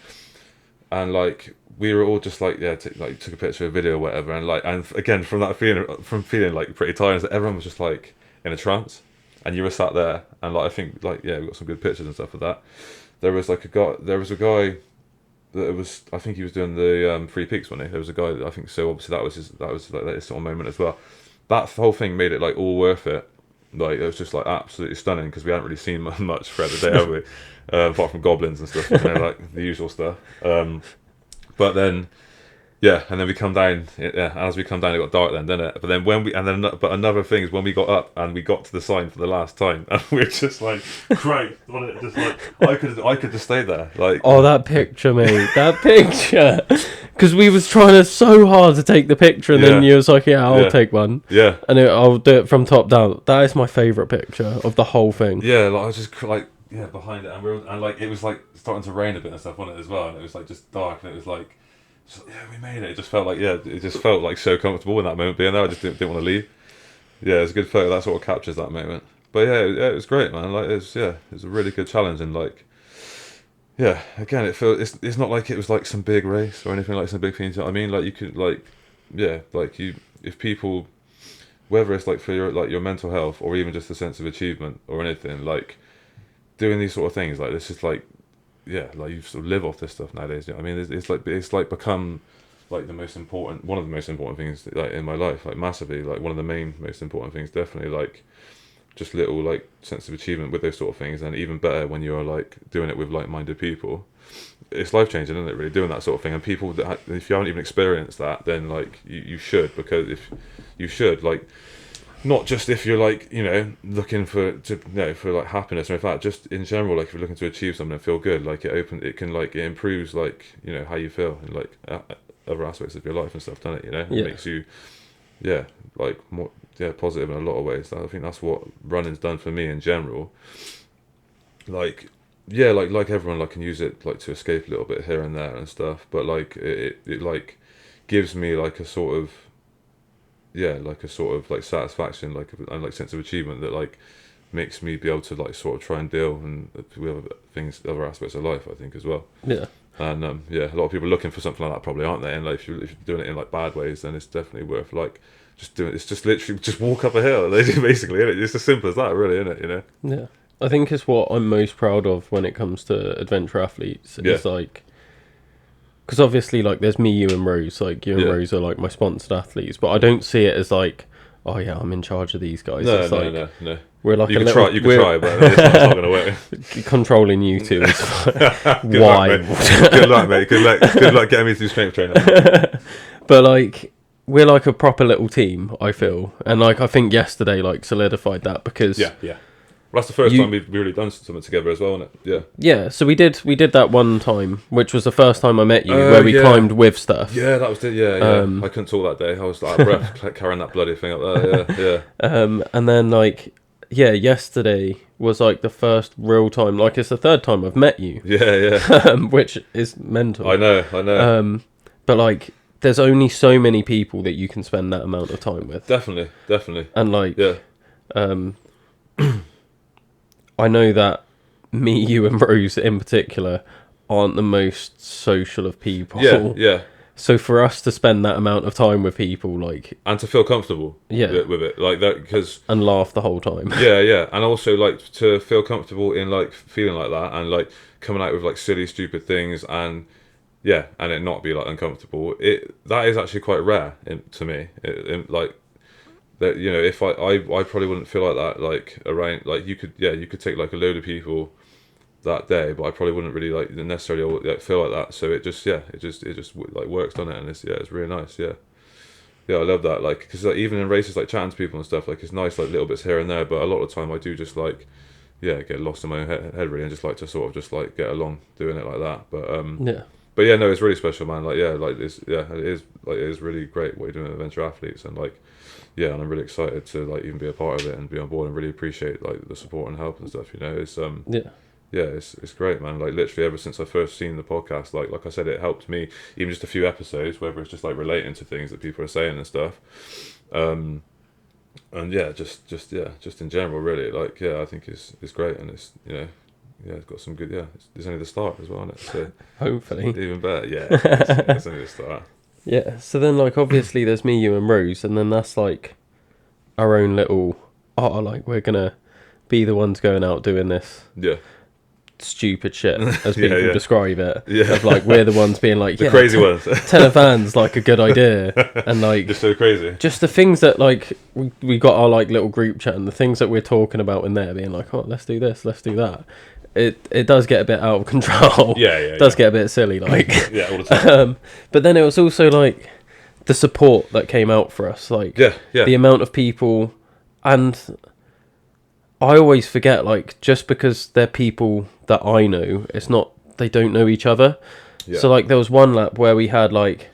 and like we were all just like took a picture, a video, or whatever, and again from feeling like pretty tired, everyone was just like in a trance, and you were sat there, and like I think like we got some good pictures and stuff of that. There was a guy. I think he was doing the 3 Peaks, wasn't he? There was a guy that I think so. Obviously, that was like his sort of moment as well. That whole thing made it like all worth it. Like it was just like absolutely stunning, because we hadn't really seen much throughout the day, have we? Apart from goblins and stuff, like the usual stuff. But then, Yeah, and then we come down. Yeah, as we come down, it got dark then, didn't it? But then but another thing is when we got up and we got to the sign for the last time, and we were just like, Christ, on it, just like I could just stay there, like. Oh, that picture, mate, that picture. Because we was trying so hard to take the picture, and then you was like, yeah, I'll take one. Yeah. And I'll do it from top down. That is my favourite picture of the whole thing. Yeah, like I was just like, behind it, and like it was like starting to rain a bit and stuff on it as well, and it was like just dark, and it was like. So, yeah, we made it. It just felt like it just felt like so comfortable in that moment being there. I just didn't want to leave. Yeah, it's a good photo. That sort of captures that moment. But it was great, man. Like it was a really good challenge, and like, yeah, again, it's not like it was like some big race or anything like some big thing. You know what I mean, like you could like, if people, whether it's like for your mental health or even just a sense of achievement or anything, like doing these sort of things, like this is like. Yeah, like you sort of live off this stuff nowadays. You know what I mean, it's like become like one of the most important things like in my life, like massively, like one of the main most important things, definitely. Like just little like sense of achievement with those sort of things, and even better when you're like doing it with like-minded people. It's life changing, isn't it? Really doing that sort of thing, and people that if you haven't even experienced that, then like you should, because if you should like. Not just if you're like, looking for like happiness or anything like that, just in general, like if you're looking to achieve something and feel good, like it improves like, how you feel and like other aspects of your life and stuff, doesn't it? It makes you, like more, positive in a lot of ways. I think that's what running's done for me in general. Like, like everyone like can use it like to escape a little bit here and there and stuff, but like it like gives me like a sort of like satisfaction, and like sense of achievement that like makes me be able to like sort of try and deal and with other aspects of life, I think, as well. Yeah. And a lot of people are looking for something like that, probably, aren't they? And like if you're doing it in like bad ways, then it's definitely worth like just doing. It's just literally just walk up a hill, basically, isn't it? It's as simple as that, really, isn't it? Yeah. I think it's what I'm most proud of when it comes to adventure athletes. It's like. Because obviously, like, there's me, you, and Rose. Like, you and Rose are, like, my sponsored athletes. But I don't see it as, like, oh, yeah, I'm in charge of these guys. No. We're like you can try, but it's not going to work. Controlling you two is wild. Good luck, mate. Good luck getting me through strength training. But, like, we're, like, a proper little team, I feel. And, like, I think yesterday, like, solidified that because... Yeah. Well, that's the first time we've really done something together as well, isn't it? Yeah. Yeah, so we did that one time, which was the first time I met you, where we climbed with stuff. Yeah, that was it. Yeah. I couldn't talk that day. I was out of breath carrying that bloody thing up there. Yeah. And then yesterday was like the first real time. Like it's the third time I've met you. Yeah. Which is mental. I know. But like, there's only so many people that you can spend that amount of time with. Definitely. And like, I know that me, you, and Rose in particular aren't the most social of people. Yeah. So for us to spend that amount of time with people, like... And to feel comfortable with it. Like that, because... And laugh the whole time. Yeah. And also, like, to feel comfortable in, like, feeling like that and, like, coming out with, like, silly, stupid things and it not be, like, uncomfortable. That is actually quite rare to me. Like... That if I probably wouldn't feel like that like around like you could take like a load of people that day, but I probably wouldn't really like necessarily like, feel like that. So it just like works on it, and it's really nice. Yeah, I love that. Like because like, even in races like chatting to people and stuff, like it's nice like little bits here and there, but a lot of the time I do just like get lost in my own head really, and just like to sort of just like get along doing it like that. But no, it's really special, man. Like it is really great what you're doing with adventure athletes, and like. Yeah, and I'm really excited to like even be a part of it and be on board and really appreciate like the support and help and stuff. It's it's great, man. Like literally ever since I first seen the podcast, like I said, it helped me even just a few episodes, whether it's just like relating to things that people are saying and stuff. And just in general, really, like I think it's great, and it's it's got some good. It's only the start as well, isn't it? So hopefully even better. Yeah, it's only the start. Yeah, so then, like, obviously there's me, you, and Rose, and then that's, like, our own little, like, we're gonna be the ones going out doing this stupid shit, as people describe it. Yeah. Of, like, we're the ones being like, the crazy ones. 10 of fans, like, a good idea. And, like... Just so crazy. Just the things that, like, we got our, like, little group chat, and the things that we're talking about in there, being like, oh, let's do this, let's do that. it does get a bit out of control. It does get a bit silly, like. Yeah, all the time. But then it was also like the support that came out for us, like the amount of people, and I always forget, like, just because they're people that I know, it's not they don't know each other. Yeah. So like there was one lap where we had like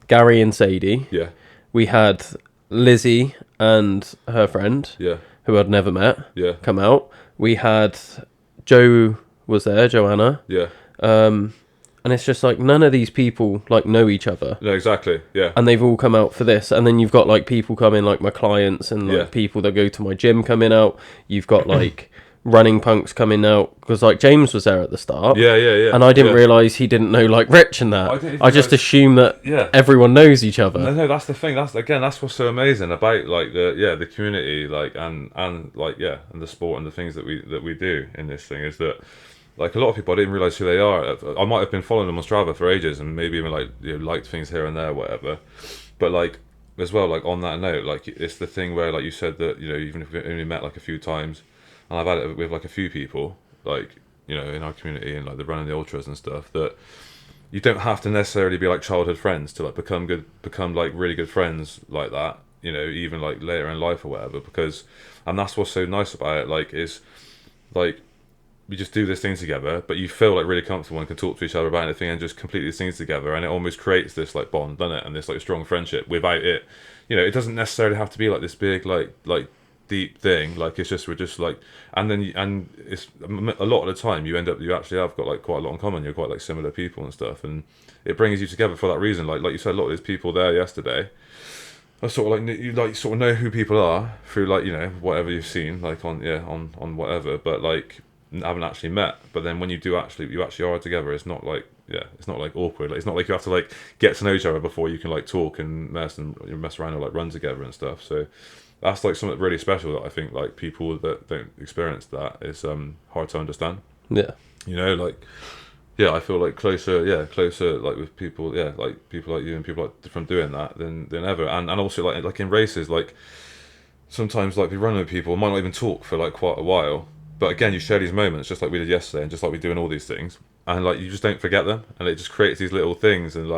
Gary and Sadie. Yeah. We had Lizzie and her friend. Yeah. Who I'd never met. Yeah. Come out. We had Joe was there, Joanna. Yeah. And it's just like none of these people like know each other. No, exactly. Yeah. And they've all come out for this. And then you've got like people coming, like my clients and like people that go to my gym coming out. You've got like running punks coming out because like James was there at the start. Yeah. And I didn't realise he didn't know like Rich and that. I just assumed that everyone knows each other. No, that's the thing. That's what's so amazing about like the community, like and like and the sport and the things that we do in this thing is that. Like a lot of people, I didn't realise who they are. I might have been following them on Strava for ages, and maybe even like liked things here and there, whatever. But like as well, like on that note, like it's the thing where like you said that even if we only met like a few times, and I've had it with like a few people, like in our community and like the running the ultras and stuff, that you don't have to necessarily be like childhood friends to like become like really good friends like that. Even like later in life or whatever, and that's what's so nice about it. Like is like. We just do this thing together, but you feel like really comfortable and can talk to each other about anything and just complete these things together, and it almost creates this like bond, doesn't it? And this like strong friendship. Without it, it doesn't necessarily have to be like this big like deep thing. Like it's just we're just like, and it's a lot of the time you actually have got like quite a lot in common. You're quite like similar people and stuff, and it brings you together for that reason. Like you said, a lot of these people there yesterday. I sort of like you like sort of know who people are through like whatever you've seen like on whatever, but like. Haven't actually met, but then when you actually are together, it's not like awkward. Like, it's not like you have to like get to know each other before you can like talk and mess around or like run together and stuff. So that's like something really special that I think like people that don't experience that is hard to understand. Yeah, I feel like closer like with people like people like you and people like from doing that than ever, and also like in races, like sometimes like we run with people might not even talk for like quite a while. But again, you share these moments just like we did yesterday, and just like we do in all these things, and like you just don't forget them, and it just creates these little things, and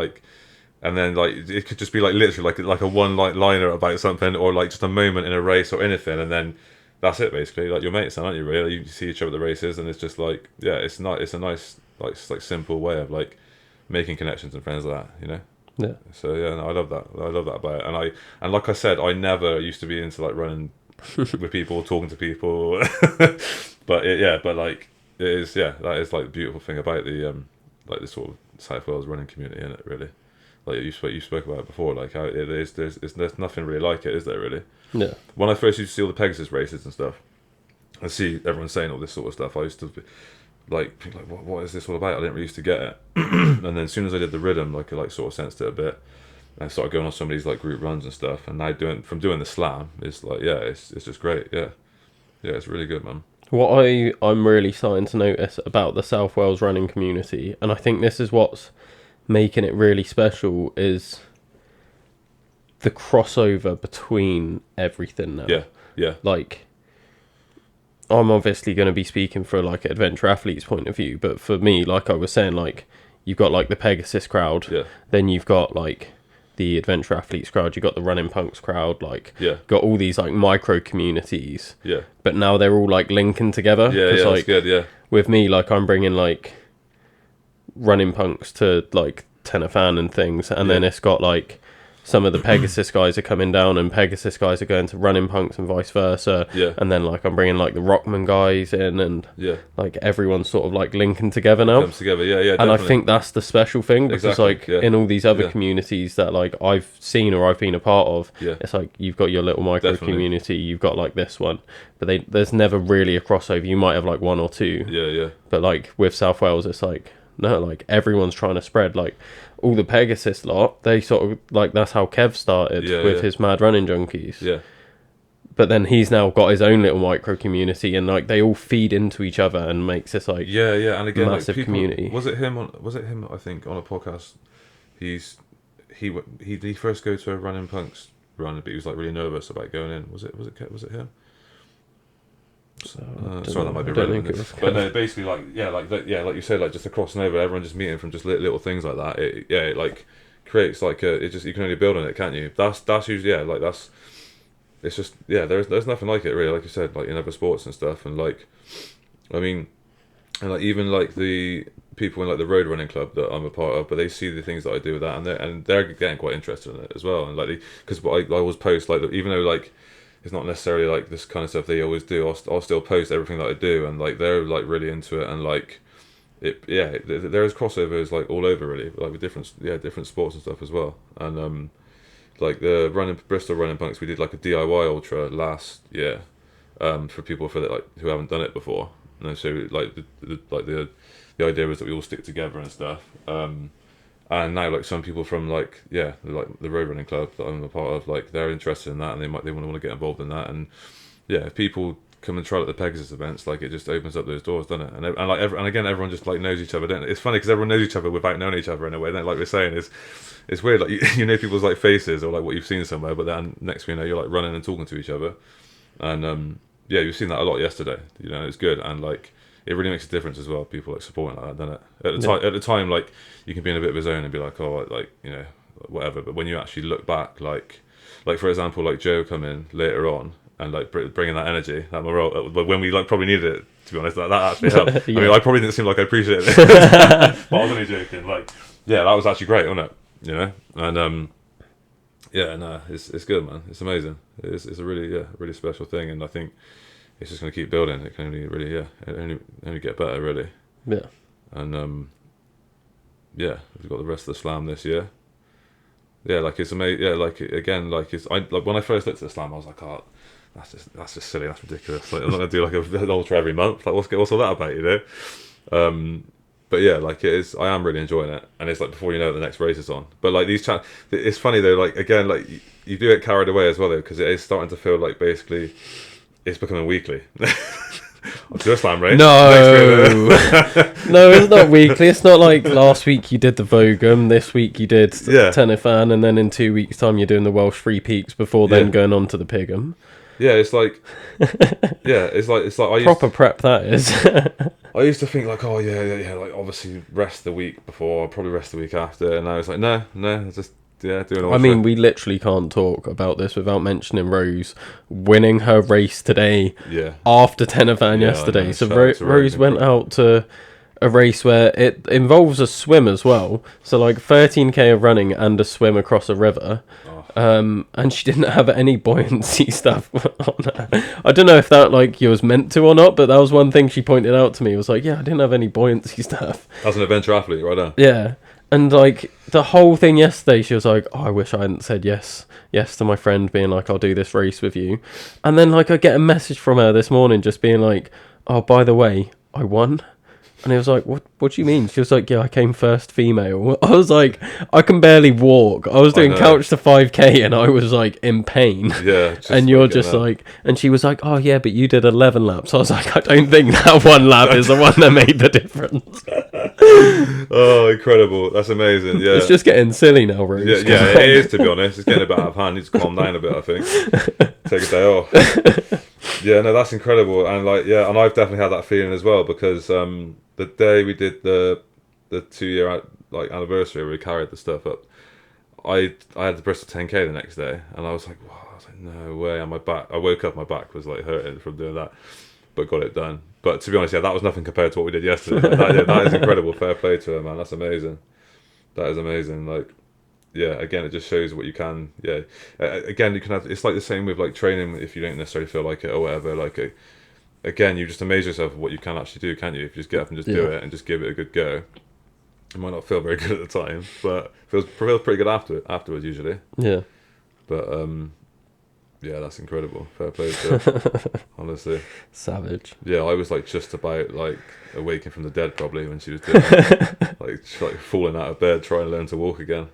then like it could just be like literally like a one liner about something, or like just a moment in a race or anything, and then that's it basically. Like your mates, aren't you? Really, you see each other at the races, and it's just like it's a nice like simple way of like making connections and friends like that, Yeah. So no, I love that. I love that about it, and like I said, I never used to be into like running. With people, talking to people, but like it is, that is like the beautiful thing about the like the sort of South Wales running community, isn't it? Really, like you spoke about it before, like how it is. There's nothing really like it, is there? Really? Yeah. When I first used to see all the Pegasus races and stuff, I see everyone saying all this sort of stuff. I used to like think like, what is this all about? I didn't really used to get it, and then as soon as I did the rhythm, like I like sort of sensed it a bit. I started going on some of these like group runs and stuff, and now doing the slam is like it's just great. It's really good, man. What I'm really starting to notice about the South Wales running community, and I think this is what's making it really special, is the crossover between everything now. Yeah. Like, I'm obviously going to be speaking for like adventure athletes' point of view, but for me, like I was saying, like you've got like the Pegasus crowd, then you've got like the adventure athletes crowd, you got the running punks crowd, like got all these like micro communities, but now they're all like linking together. Like, that's good. With me, like I'm bringing like running punks to like Tenafan and things, and then it's got like some of the Pegasus guys are coming down, and Pegasus guys are going to running punks and vice versa. And then like I'm bringing like the Rockman guys in, and like everyone's sort of like linking together now. Comes together, and definitely. I think that's the special thing, because like in all these other communities that like I've seen or I've been a part of, it's like you've got your little micro community, you've got like this one, but there's never really a crossover. You might have like one or two. But like with South Wales, it's like no, like everyone's trying to spread. Like all the Pegasus lot, they sort of like that's how Kev started with his Mad Running Junkies. But then he's now got his own little micro community, and like they all feed into each other and makes this like and again massive like, community. Was it him? I think on a podcast. He first go to a running punks run, but he was like really nervous about going in. Was it him? Sorry, that might be relevant. But no, basically, like like you said, like just the crossing over, everyone just meeting from just little things like that. It like creates like it just, you can only build on it, can't you? That's usually like that's. It's just there's nothing like it really, like you said, like in other sports and stuff, and like, I mean, and like even like the people in like the road running club that I'm a part of, but they see the things that I do with that, and they're getting quite interested in it as well, and like because I always post like even though like it's not necessarily like this kind of stuff they always do, I'll still post everything that I do, and like they're like really into it, and like there is crossovers like all over really, like with different sports and stuff as well, and like the Bristol running punks, we did like a DIY ultra last year, for people who haven't done it before. And so like the idea was that we all stick together and stuff. And now like some people from like the road running club that I'm a part of, like they're interested in that, and they want to get involved in that. And if people come and try at the Pegasus events, like it just opens up those doors, doesn't it? And again, everyone just like knows each other, don't it? It's funny because everyone knows each other without knowing each other in a way. Then like we're saying, it's weird, like you know people's like faces or like what you've seen somewhere, but then next thing you know you're like running and talking to each other, and you've seen that a lot yesterday. You know, it's good, and like it really makes a difference as well. People like supporting like that, doesn't it? At the time, like you can be in a bit of a zone and be like, oh, like you know, whatever. But when you actually look back, like for example, like Joe come in later on and like bringing that energy, that morale, but when we like probably needed it, to be honest, that actually helped. I mean, I probably didn't seem like I appreciated it, but I was only joking. Like, that was actually great, wasn't it? You know, and it's good, man. It's amazing. It's a really special thing, and I think it's just going to keep building. It can only really only get better, really. Yeah. And we've got the rest of the slam this year. Yeah, like it's amazing. Yeah, like again, like when I first looked at the slam, I was like, oh, that's just silly. That's ridiculous. Like I'm not gonna do like an ultra every month. Like what's all that about, you know? But yeah, like it is. I am really enjoying it, and it's like before you know it, the next race is on. But like it's funny though. Like again, like you do get carried away as well though, because it is starting to feel like basically it's becoming weekly. I'll do a slam race. No, no, it's not weekly. It's not like last week you did the Vogum, this week you did Tenerife, and then in 2 weeks' time you're doing the Welsh Free Peaks before then going on to the Pigum. Yeah, it's like, it's like proper prep that is. I used to think like, oh yeah, like obviously rest the week before, I'll probably rest the week after, and I was like, no, just doing all. I mean, we literally can't talk about this without mentioning Rose winning her race today. Yeah. After Tenerife yesterday, so Rose went out to a race where it involves a swim as well. So like 13k of running and a swim across a river. And she didn't have any buoyancy stuff on her. I don't know if that like you was meant to or not, but that was one thing she pointed out to me. It was like, I didn't have any buoyancy stuff. As an adventure athlete, right now. Yeah. And like the whole thing yesterday, she was like, oh, I wish I hadn't said yes to my friend being like, I'll do this race with you. And then like I get a message from her this morning just being like, oh, by the way, I won. And he was like, what do you mean? She was like, I came first female. I was like, I can barely walk. I was doing couch to 5k and I was like in pain. Yeah. And you're just like, and she was like, oh yeah, but you did 11 laps. I was like, I don't think that one lap is the one that made the difference. Oh, incredible. That's amazing. Yeah. It's just getting silly now, Rose. Yeah, it is, to be honest. It's getting a bit out of hand. You need to calm down a bit, I think. Take a day off. Yeah, no, that's incredible. And like, and I've definitely had that feeling as well, because the day we did the 2-year like anniversary where we carried the stuff up, I had the Bristol 10k the next day, and I was like, wow, no way. And my back, I woke up, my back was like hurting from doing that, but got it done. But to be honest, that was nothing compared to what we did yesterday. That is incredible. Fair play to her, man. That's amazing. That is amazing. Like, again, it just shows what you can. Again, you can have. It's like the same with like training. If you don't necessarily feel like it or whatever, like again, you just amaze yourself of what you can actually do, can't you? If you just get up and just do it and just give it a good go. It might not feel very good at the time, but feels pretty good afterwards usually. Yeah. But that's incredible. Fair play to her, honestly. Savage. Yeah, I was like just about like awaking from the dead probably when she was doing it. like falling out of bed trying to learn to walk again.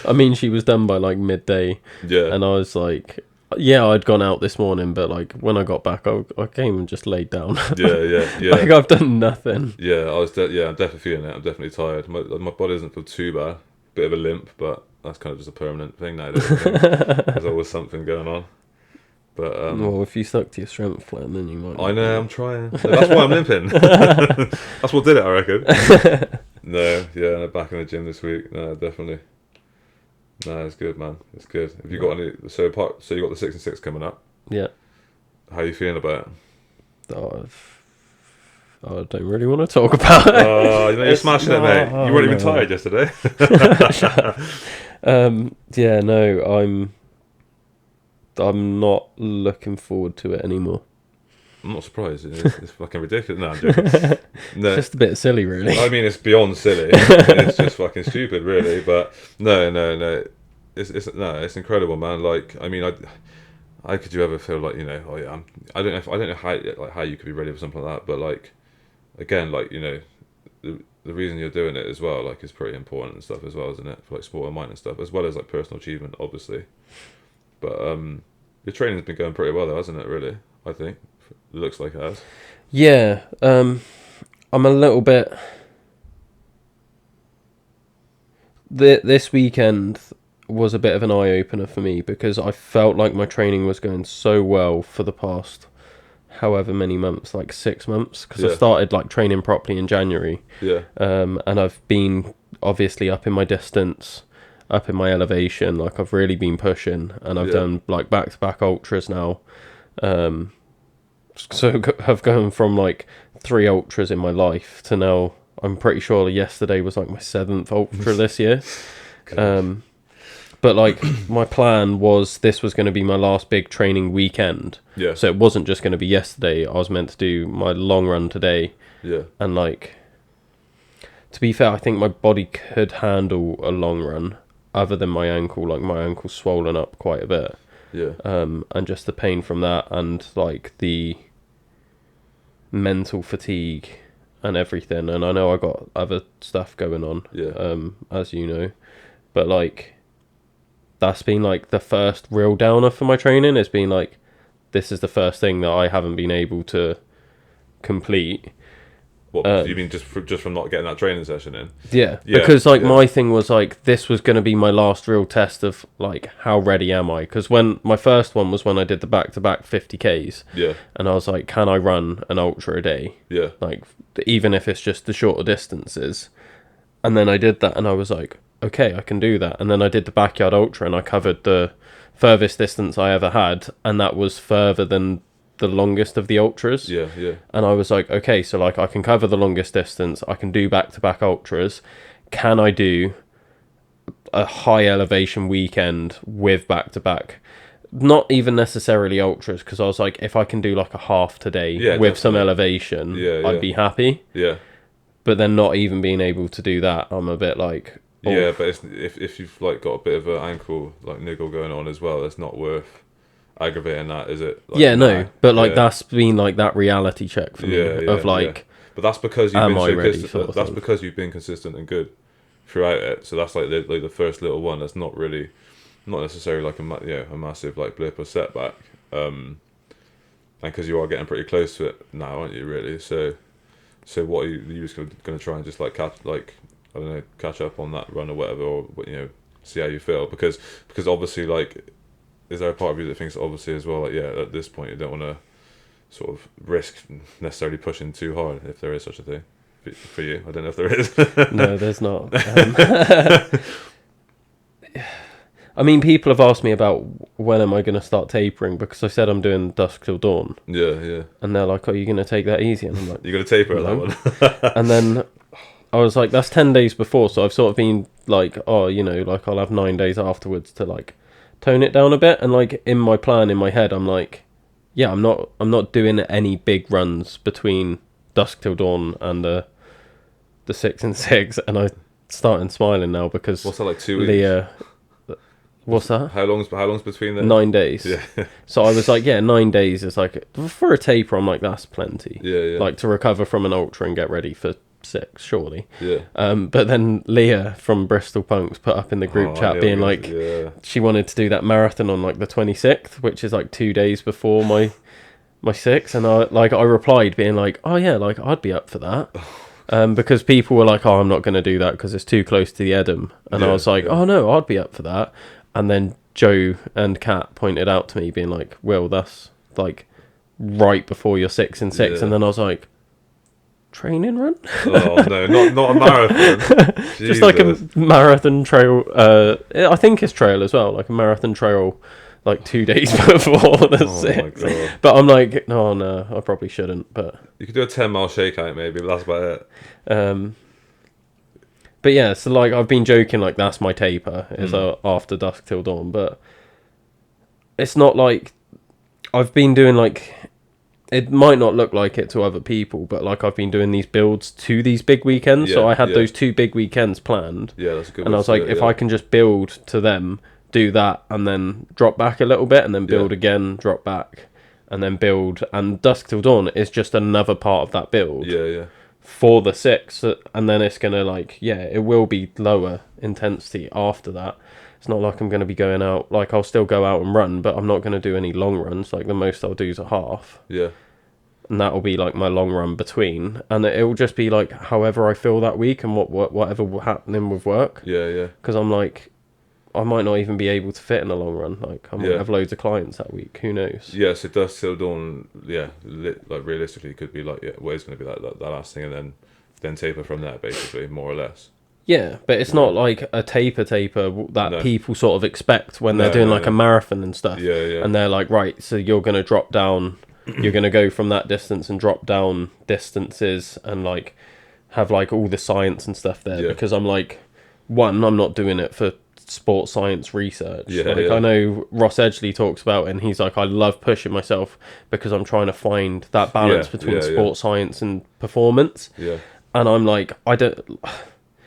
I mean, she was done by like midday. Yeah. And I was like, I'd gone out this morning, but like when I got back, I came and just laid down. Yeah. Like I've done nothing. Yeah, I'm definitely feeling it. I'm definitely tired. My body doesn't feel too bad. Bit of a limp, but that's kind of just a permanent thing now. There's always something going on. But well, if you stuck to your strength plan, then you might. I know, I'm trying. No, that's why I'm limping. That's what did it, I reckon. No, yeah, back in the gym this week. No, definitely. No, it's good, man. It's good. Have you got any? So you got the 6 and 6 coming up. Yeah. How are you feeling about it? I don't really want to talk about it. Oh, you're smashing it, mate. You weren't even tired yesterday. Yeah, no, I'm not looking forward to it anymore. I'm not surprised. It's fucking ridiculous. No, I'm joking. No. It's just a bit silly, really. I mean, it's beyond silly. It's just fucking stupid, really. But no. It's incredible, man. Like, I mean, how could you ever feel like, you know, oh yeah, I don't know how you could be ready for something like that. But like, again, like, you know, the reason you're doing it as well, like, is pretty important and stuff as well, isn't it? For like sport and mind and stuff, as well as like personal achievement, obviously. But your training's been going pretty well, though, hasn't it? Really, I think it looks like it has. Yeah, I'm a little bit. This weekend was a bit of an eye opener for me because I felt like my training was going so well for the past however many months, like 6 months, because I started like training properly in January. Yeah. And I've been obviously up in my distance, up in my elevation, like I've really been pushing, and I've done like back-to-back ultras now. So I've gone from like 3 ultras in my life to now I'm pretty sure yesterday was like my 7th ultra this year. But like my plan was this was going to be my last big training weekend. Yeah. So it wasn't just going to be yesterday. I was meant to do my long run today. Yeah. And like, to be fair, I think my body could handle a long run other than my ankle. Like my ankle's swollen up quite a bit. Yeah. And just the pain from that and like the mental fatigue and everything. And I know I got other stuff going on. Yeah. As you know. But like, that's been like the first real downer for my training. It's been like, this is the first thing that I haven't been able to complete. What you mean just from not getting that training session in? Yeah, because like my thing was like this was going to be my last real test of like how ready am I? Because when my first one was when I did the back-to-back 50Ks. Yeah. And I was like, can I run an ultra a day? Yeah. Like even if it's just the shorter distances. And then I did that and I was like, okay, I can do that. And then I did the backyard ultra and I covered the furthest distance I ever had, and that was further than the longest of the ultras. Yeah. And I was like, okay, so like I can cover the longest distance, I can do back-to-back ultras. Can I do a high elevation weekend with back-to-back? Not even necessarily ultras, because I was like, if I can do like a half today with some elevation, I'd be happy. Yeah. But then not even being able to do that, I'm a bit like... Oh. Yeah, but if you've like got a bit of an ankle like niggle going on as well, it's not worth aggravating that, is it? Like, but like that's been like that reality check for me of like. But that's because you've been that's because you've been consistent and good throughout it. So that's like the first little one. That's not necessarily like a massive like blip or setback. And because you are getting pretty close to it now, aren't you? Really. So what are you just going to try and just like catch up on that run or whatever, or see how you feel, because obviously like, is there a part of you that thinks obviously as well like at this point you don't want to sort of risk necessarily pushing too hard, if there is such a thing for you? I don't know if there is. No, there's not. I mean, people have asked me about when am I going to start tapering, because I said I'm doing dusk till dawn. Yeah. And they're like, "Are you going to take that easy?" And I'm like, "You're going to taper no. at that one." And then I was like, that's 10 days before, so I've sort of been like, like I'll have 9 days afterwards to like tone it down a bit. And like in my plan, in my head, I'm like, yeah, I'm not doing any big runs between dusk till dawn and the 6 and 6. And I started smiling now because what's that, like 2 weeks? What's that? How long's between them? 9 days. Yeah. So I was like, 9 days is like, for a taper, I'm like, that's plenty. Yeah. Like to recover from an ultra and get ready for 6, surely. Yeah. But then Leah from Bristol Punks put up in the group chat being like, she wanted to do that marathon on like the 26th, which is like 2 days before my 6, and I replied being like, oh yeah, like I'd be up for that. Because people were like, oh, I'm not going to do that because it's too close to the Edam, and I was like, oh no, I'd be up for that. And then Joe and Kat pointed out to me, being like, Will, that's like right before your 6 and 6. Yeah. And then I was like, training run? Oh no, not a marathon. Just like a Jesus. marathon trail. I think it's trail as well, like a marathon trail, like 2 days before the Oh my 6. God. But I'm like, no, I probably shouldn't. But You could do a 10-mile shakeout maybe, but that's about it. but yeah, so like I've been joking, like that's my taper is after dusk till dawn. But it's not like I've been doing like. It might not look like it to other people, but like I've been doing these builds to these big weekends. So Yeah, I had yeah. those 2 big weekends planned. Yeah, that's a good And way I was to like, do it, if yeah. I can just build to them, do that, and then drop back a little bit, and then build Yeah. again, drop back, and then build. And Dusk Till Dawn is just another part of that build Yeah. for the 6. And then it's going to like, yeah, it will be lower intensity after that. It's not like I'm going to be going out, like I'll still go out and run, but I'm not going to do any long runs. Like the most I'll do is a half. Yeah. And that'll be like my long run between, and it'll just be like however I feel that week and whatever happening with work. Yeah. Because I'm like, I might not even be able to fit in a long run. Like I might Yeah. have loads of clients that week. Who knows? Yeah, so Dusk Till Dawn, yeah, like realistically it could be like, yeah, well, it's going to be that last thing, and then taper from there, basically, more or less. Yeah, but it's not like a taper that No. people sort of expect when they're No, doing no, like no. a marathon and stuff. Yeah. And they're like, right, so you're going to drop down, you're going to go from that distance and drop down distances and like have like all the science and stuff there. Yeah. Because I'm like, one, I'm not doing it for sports science research. Yeah, like yeah. I know Ross Edgley talks about it, and he's like, I love pushing myself because I'm trying to find that balance Yeah, between yeah. sports science and performance. Yeah. And I'm like, I don't.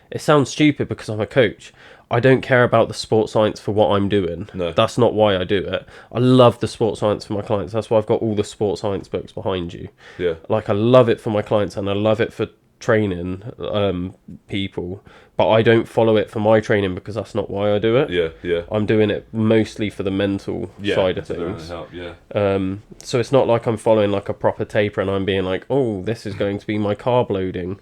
It sounds stupid because I'm a coach. I don't care about the sports science for what I'm doing. No. That's not why I do it. I love the sports science for my clients. That's why I've got all the sports science books behind you. Yeah. Like I love it for my clients and I love it for training people, but I don't follow it for my training because that's not why I do it. Yeah. I'm doing it mostly for the mental Yeah. side of to learn and things. help, yeah. So it's not like I'm following like a proper taper and I'm being like, oh, this is going to be my carb loading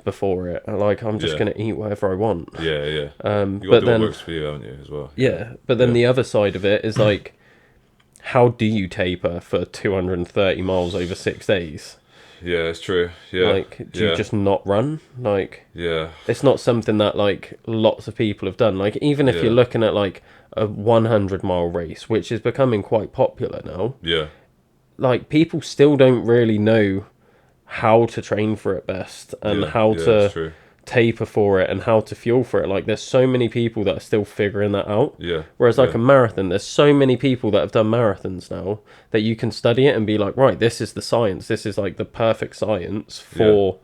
before it. Like I'm just Yeah. going to eat whatever I want. Yeah. You got But to do then, what works for you, haven't you, as well? yeah. But then Yeah. the other side of it is like, how do you taper for 230 miles over 6 days? Yeah, it's true. Yeah. Like, do you just not run? Like, Yeah. it's not something that like lots of people have done. Like, even if Yeah. you're looking at like a 100-mile race, which is becoming quite popular now, Yeah. like people still don't really know how to train for it best and Yeah. how Yeah, to it's true. taper for it and how to fuel for it. Like there's so many people that are still figuring that out. Yeah. Whereas like Yeah. a marathon, there's so many people that have done marathons now that you can study it and be like, right, this is the science. This is like the perfect science for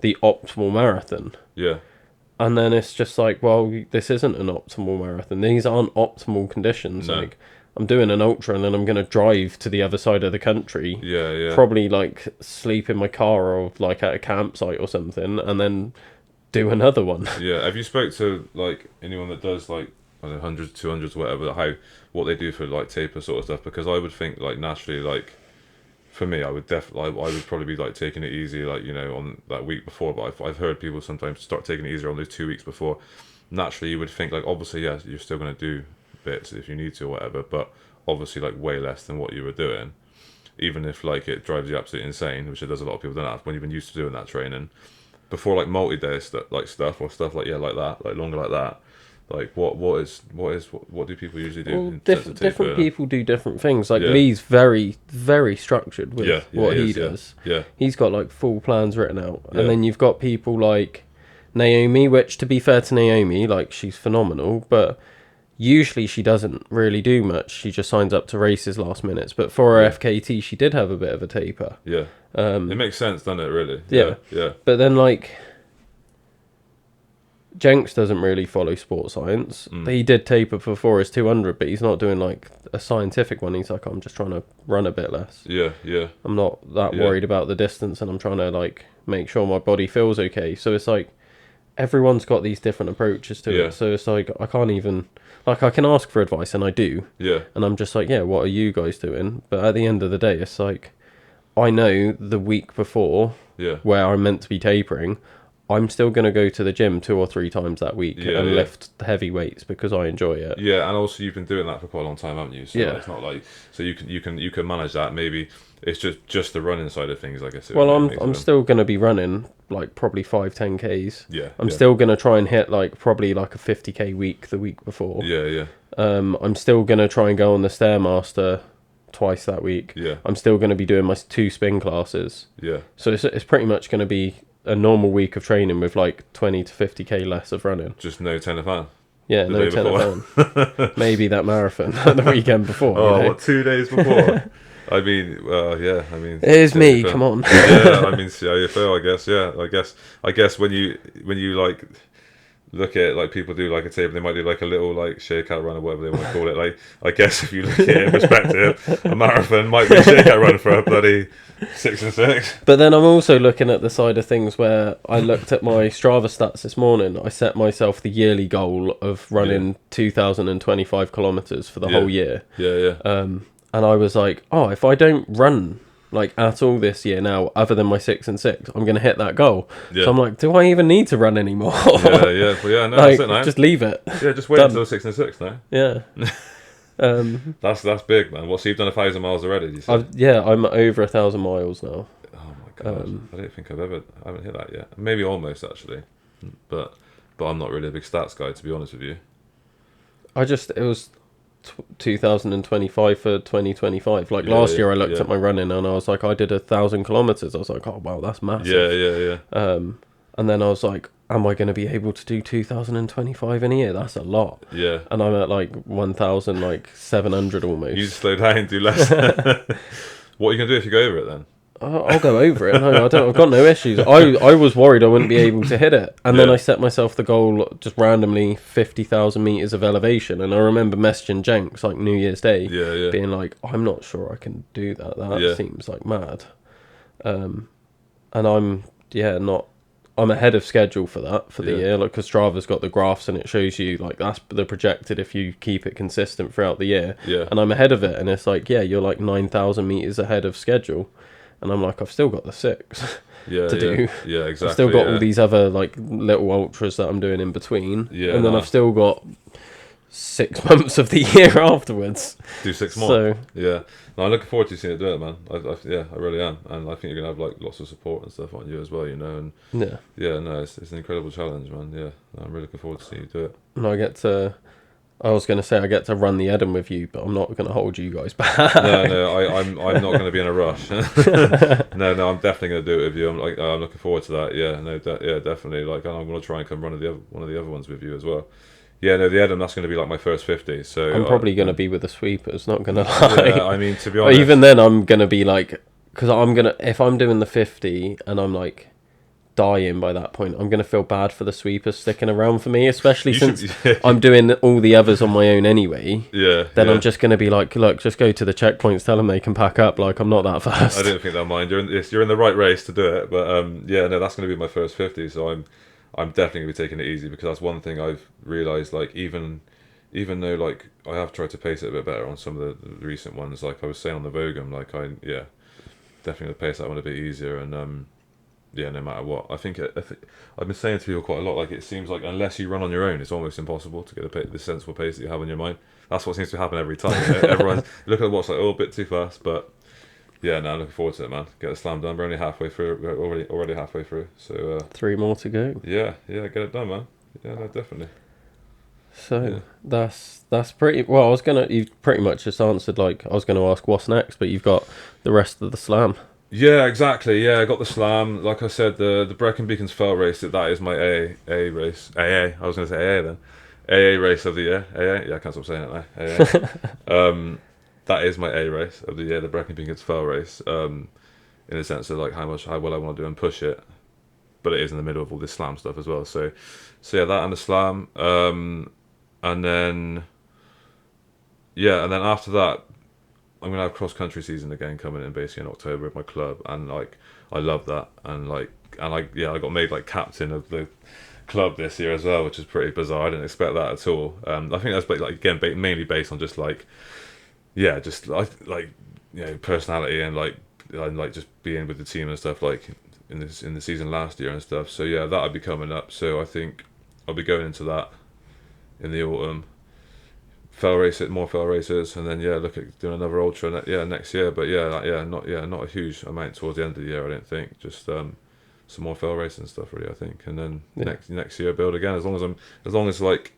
the optimal marathon. Yeah. And then it's just like, well, this isn't an optimal marathon. These aren't optimal conditions. No. Like I'm doing an ultra and then I'm going to drive to the other side of the country. Yeah. Probably like sleep in my car or like at a campsite or something and then do another one. Yeah. Have you spoke to like anyone that does like, I don't know, 100s, 200s, whatever, what they do for like taper sort of stuff? Because I would think like naturally, like for me, I would definitely, I would probably be like taking it easy, like, you know, on that week before. But I've heard people sometimes start taking it easier on those 2 weeks before. Naturally, you would think like, obviously, yes, you're still going to do bits if you need to or whatever, but obviously like way less than what you were doing. Even if like it drives you absolutely insane, which it does, a lot of people don't have when you've been used to doing that training. Before like multi-day stuff like that, like longer like that, like what do people usually do? Well, in terms of different taper? people do different things. Like Yeah. Lee's very, very structured with what he is, does. Yeah. He's got like full plans written out. Yeah. And then you've got people like Naomi, which to be fair to Naomi, like she's phenomenal, but usually she doesn't really do much. She just signs up to races last minutes. But for her Yeah. FKT, she did have a bit of a taper. Yeah. It makes sense, doesn't it, really? Yeah. Yeah. But then like Jenks doesn't really follow sports science. He did taper before his 200, but he's not doing like a scientific one. He's like, I'm just trying to run a bit less. Yeah. I'm not that Yeah. worried about the distance, and I'm trying to like make sure my body feels okay. So it's like everyone's got these different approaches to Yeah. it. So it's like I can't even like I can ask for advice, and I do, Yeah. and I'm just like, yeah, what are you guys doing? But at the end of the day, it's like I know the week before Yeah. where I'm meant to be tapering, I'm still going to go to the gym 2 or 3 times that week and lift heavy weights because I enjoy it. Yeah, and also you've been doing that for quite a long time, haven't you? So Yeah. it's not like so you can manage that. Maybe it's just the running side of things, I guess. Well, I'm still going to be running like probably 5-10 Ks. Yeah. I'm still going to try and hit like probably like a 50K week the week before. Yeah. I'm still going to try and go on the Stairmaster twice that week. Yeah. I'm still going to be doing my 2 spin classes. Yeah. So it's pretty much going to be a normal week of training with like 20 to 50K less of running. Just no tennis. Yeah, The no day tennis. Maybe that marathon the weekend before. Oh, you know? what, 2 days before? I mean, yeah. I mean, It is me. Come on. Yeah, I mean, see how you feel. I guess. Yeah, I guess when you like look at like people do like a table, they might do like a little like shakeout run or whatever they want to call it. Like, I guess if you look at it in perspective, a marathon might be a shakeout run for a bloody 6 and 6. But then I'm also looking at the side of things where I looked at my Strava stats this morning. I set myself the yearly goal of running 2,025 kilometers for the whole year. Yeah. And I was like, oh, if I don't run like at all this year now, other than my 6 and 6, I'm going to hit that goal. Yeah. So I'm like, do I even need to run anymore? Yeah. Well, yeah. No, like, that's it now. just leave it. Yeah, just wait Done. until 6 and 6 now. Yeah. That's big, man. What? So you've done 1,000 miles already? Did you say? I'm over 1,000 miles now. Oh my god! I don't think I haven't hit that yet. Maybe almost actually, but I'm not really a big stats guy, to be honest with you. It was 2025 for 2025. Like last year, I looked at my running and I was like, I did 1,000 kilometers. I was like, oh wow, that's massive. Yeah. And then I was like, am I going to be able to do 2,025 in a year? That's a lot. Yeah. And I'm at like 1,700 almost. You slow down, do less. What are you gonna do if you go over it then? I'll go over it. No, I've got no issues. I was worried I wouldn't be able to hit it. And then I set myself the goal just randomly 50,000 meters of elevation. And I remember messaging Jenks like New Year's Day being like, I'm not sure I can do that. That seems like mad. And I'm ahead of schedule for that for the year. Like, because Strava's got the graphs and it shows you like that's the projected if you keep it consistent throughout the year. Yeah. And I'm ahead of it. And it's like, you're like 9,000 meters ahead of schedule. And I'm like, I've still got the 6 to do. Yeah, exactly. I've still got all these other like little ultras that I'm doing in between. Yeah, and then I've still got 6 months of the year afterwards. Do 6 more. So yeah, no, I'm looking forward to seeing it do it, man. I really am, and I think you're gonna have like lots of support and stuff on you as well, you know. And no, it's an incredible challenge, man. Yeah, I'm really looking forward to seeing you do it. And I was going to say I get to run the Eden with you, but I'm not going to hold you guys back. No, I'm not going to be in a rush. No, I'm definitely going to do it with you. I'm looking forward to that. Yeah, no, definitely. Like, I'm going to try and come run one of the other ones with you as well. Yeah, no, the Eden, that's going to be like my first 50. So I'm probably going to be with the sweepers. Not going to lie. Yeah, I mean, to be honest, even then I'm going to be like, because if I'm doing the 50 and I'm like dying by that point, I'm going to feel bad for the sweepers sticking around for me, especially since I'm doing all the others on my own anyway. Then I'm just going to be like, look, just go to the checkpoints, tell them they can pack up. Like, I'm not that fast. I don't think they'll mind. You're in the right race to do it, but that's going to be my first 50. So I'm definitely going to be taking it easy, because that's one thing I've realised. Like, even though like I have tried to pace it a bit better on some of the recent ones, like I was saying on the Vogum, like definitely going to pace that one a bit easier. And no matter what, I think I've been saying to people quite a lot, like, it seems like unless you run on your own, it's almost impossible to get the sensible pace that you have in your mind. That's what seems to happen every time. You know? Everyone's looking at what's like, a bit too fast, but I'm looking forward to it, man. Get the slam done. We're only halfway through. We're already halfway through. So 3 more to go. Yeah, get it done, man. Yeah, no, definitely. So that's pretty well. You've pretty much just answered. Like, I was going to ask what's next, but you've got the rest of the slam. Yeah, exactly. Yeah, I got the slam. Like I said, the Brecon Beacons Fell race. That is my AA race. AA. I was going to say AA then. AA race of the year. AA. Yeah, I can't stop saying it now. AA. That is my A race of the year, the Brecon Beacons Fell race. In the sense of like how well I want to do and push it, but it is in the middle of all this slam stuff as well. So yeah, that and the slam. And then after that, I'm gonna have cross country season again coming in basically in October with my club, and like I love that, and I got made like captain of the club this year as well, which is pretty bizarre. I didn't expect that at all. I think that's like again mainly based on just like personality and like and like just being with the team and stuff like in the season last year and stuff. So yeah, that'll be coming up. So I think I'll be going into that in the autumn. More fell races, and then look at doing another ultra next year. But not a huge amount towards the end of the year. I don't think. Just some more fell racing and stuff really. I think, and then next year build again. As long as like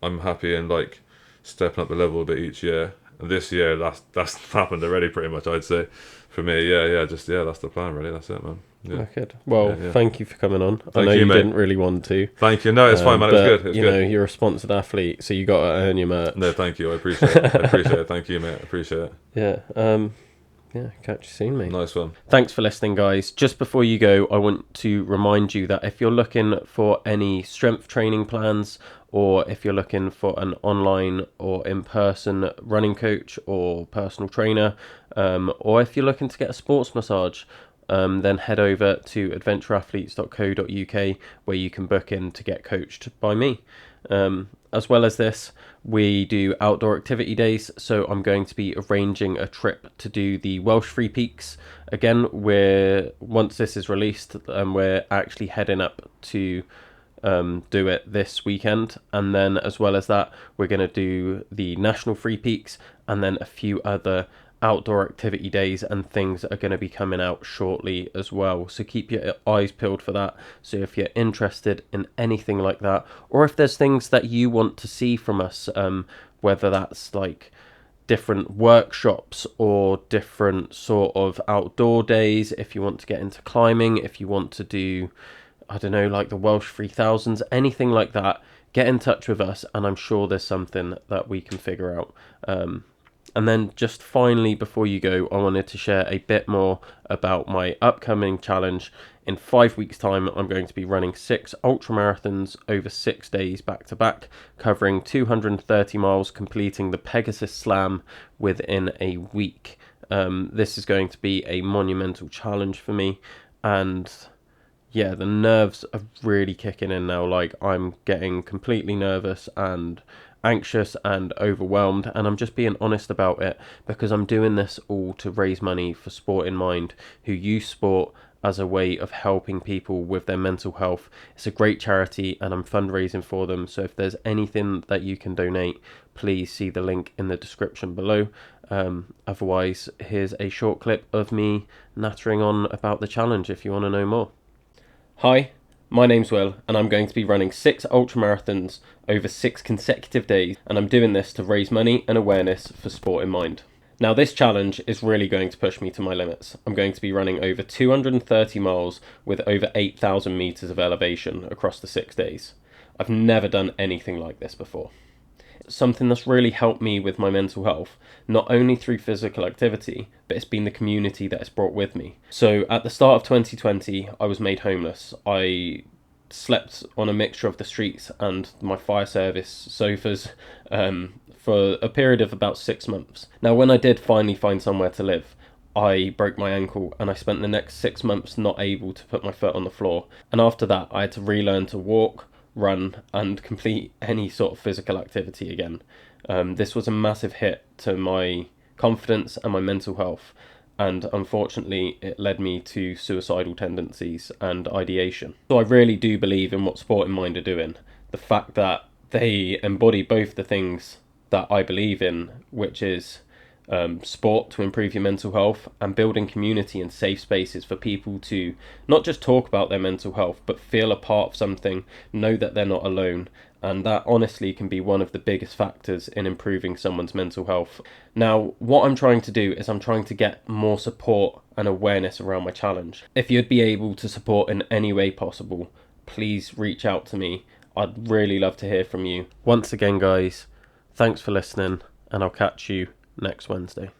I'm happy and like stepping up the level a bit each year. And this year that's happened already pretty much. I'd say for me, that's the plan really. That's it, man. Yeah. Good. Well, thank you for coming on. I know you, you mate. didn't really want to. Thank you. No, it's fine, man. It was good. It was good. Know, you're a sponsored athlete, so you got to earn your merch. No, thank you. I appreciate it. Thank you, mate. I appreciate it. Yeah. Catch you soon, mate. Nice one. Thanks for listening, guys. Just before you go, I want to remind you that if you're looking for any strength training plans, or if you're looking for an online or in-person running coach or personal trainer, or if you're looking to get a sports massage, then head over to adventureathletes.co.uk where you can book in to get coached by me. As well as this, we do outdoor activity days, so I'm going to be arranging a trip to do the Welsh Free Peaks. Again, once this is released, we're actually heading up to do it this weekend, and then as well as that, we're going to do the National Free Peaks, and then a few other outdoor activity days and things are going to be coming out shortly as well, so keep your eyes peeled for that. So if you're interested in anything like that, or if there's things that you want to see from us, whether that's like different workshops or different sort of outdoor days, if you want to get into climbing, if you want to do, I don't know, like the Welsh 3000s, anything like that, get in touch with us and I'm sure there's something that we can figure out. And then just finally, before you go, I wanted to share a bit more about my upcoming challenge. In 5 weeks' time, I'm going to be running 6 ultramarathons over 6 days back to back, covering 230 miles, completing the Pegasus Slam within a week. This is going to be a monumental challenge for me, and yeah, the nerves are really kicking in now. Like, I'm getting completely nervous and anxious and overwhelmed, and I'm just being honest about it because I'm doing this all to raise money for Sport in Mind, who use sport as a way of helping people with their mental health. It's a great charity and I'm fundraising for them, so if there's anything that you can donate, please see the link in the description below. Otherwise, here's a short clip of me nattering on about the challenge if you want to know more. Hi, my name's Will, and I'm going to be running 6 ultramarathons over 6 consecutive days, and I'm doing this to raise money and awareness for Sport in Mind. Now, this challenge is really going to push me to my limits. I'm going to be running over 230 miles with over 8,000 metres of elevation across the 6 days. I've never done anything like this before. Something that's really helped me with my mental health, not only through physical activity, but it's been the community that it's brought with me. So at the start of 2020, I was made homeless. I slept on a mixture of the streets and my fire service sofas for a period of about 6 months. Now, when I did finally find somewhere to live, I broke my ankle and I spent the next 6 months not able to put my foot on the floor. And after that, I had to relearn to walk, run and complete any sort of physical activity again. This was a massive hit to my confidence and my mental health, and unfortunately it led me to suicidal tendencies and ideation. So I really do believe in what Sport in Mind are doing. The fact that they embody both the things that I believe in, which is sport to improve your mental health and building community and safe spaces for people to not just talk about their mental health but feel a part of something, know that they're not alone, and that honestly can be one of the biggest factors in improving someone's mental health. Now, what I'm trying to do is I'm trying to get more support and awareness around my challenge. If you'd be able to support in any way possible, please reach out to me. I'd really love to hear from you. Once again, guys, thanks for listening, and I'll catch you next Wednesday.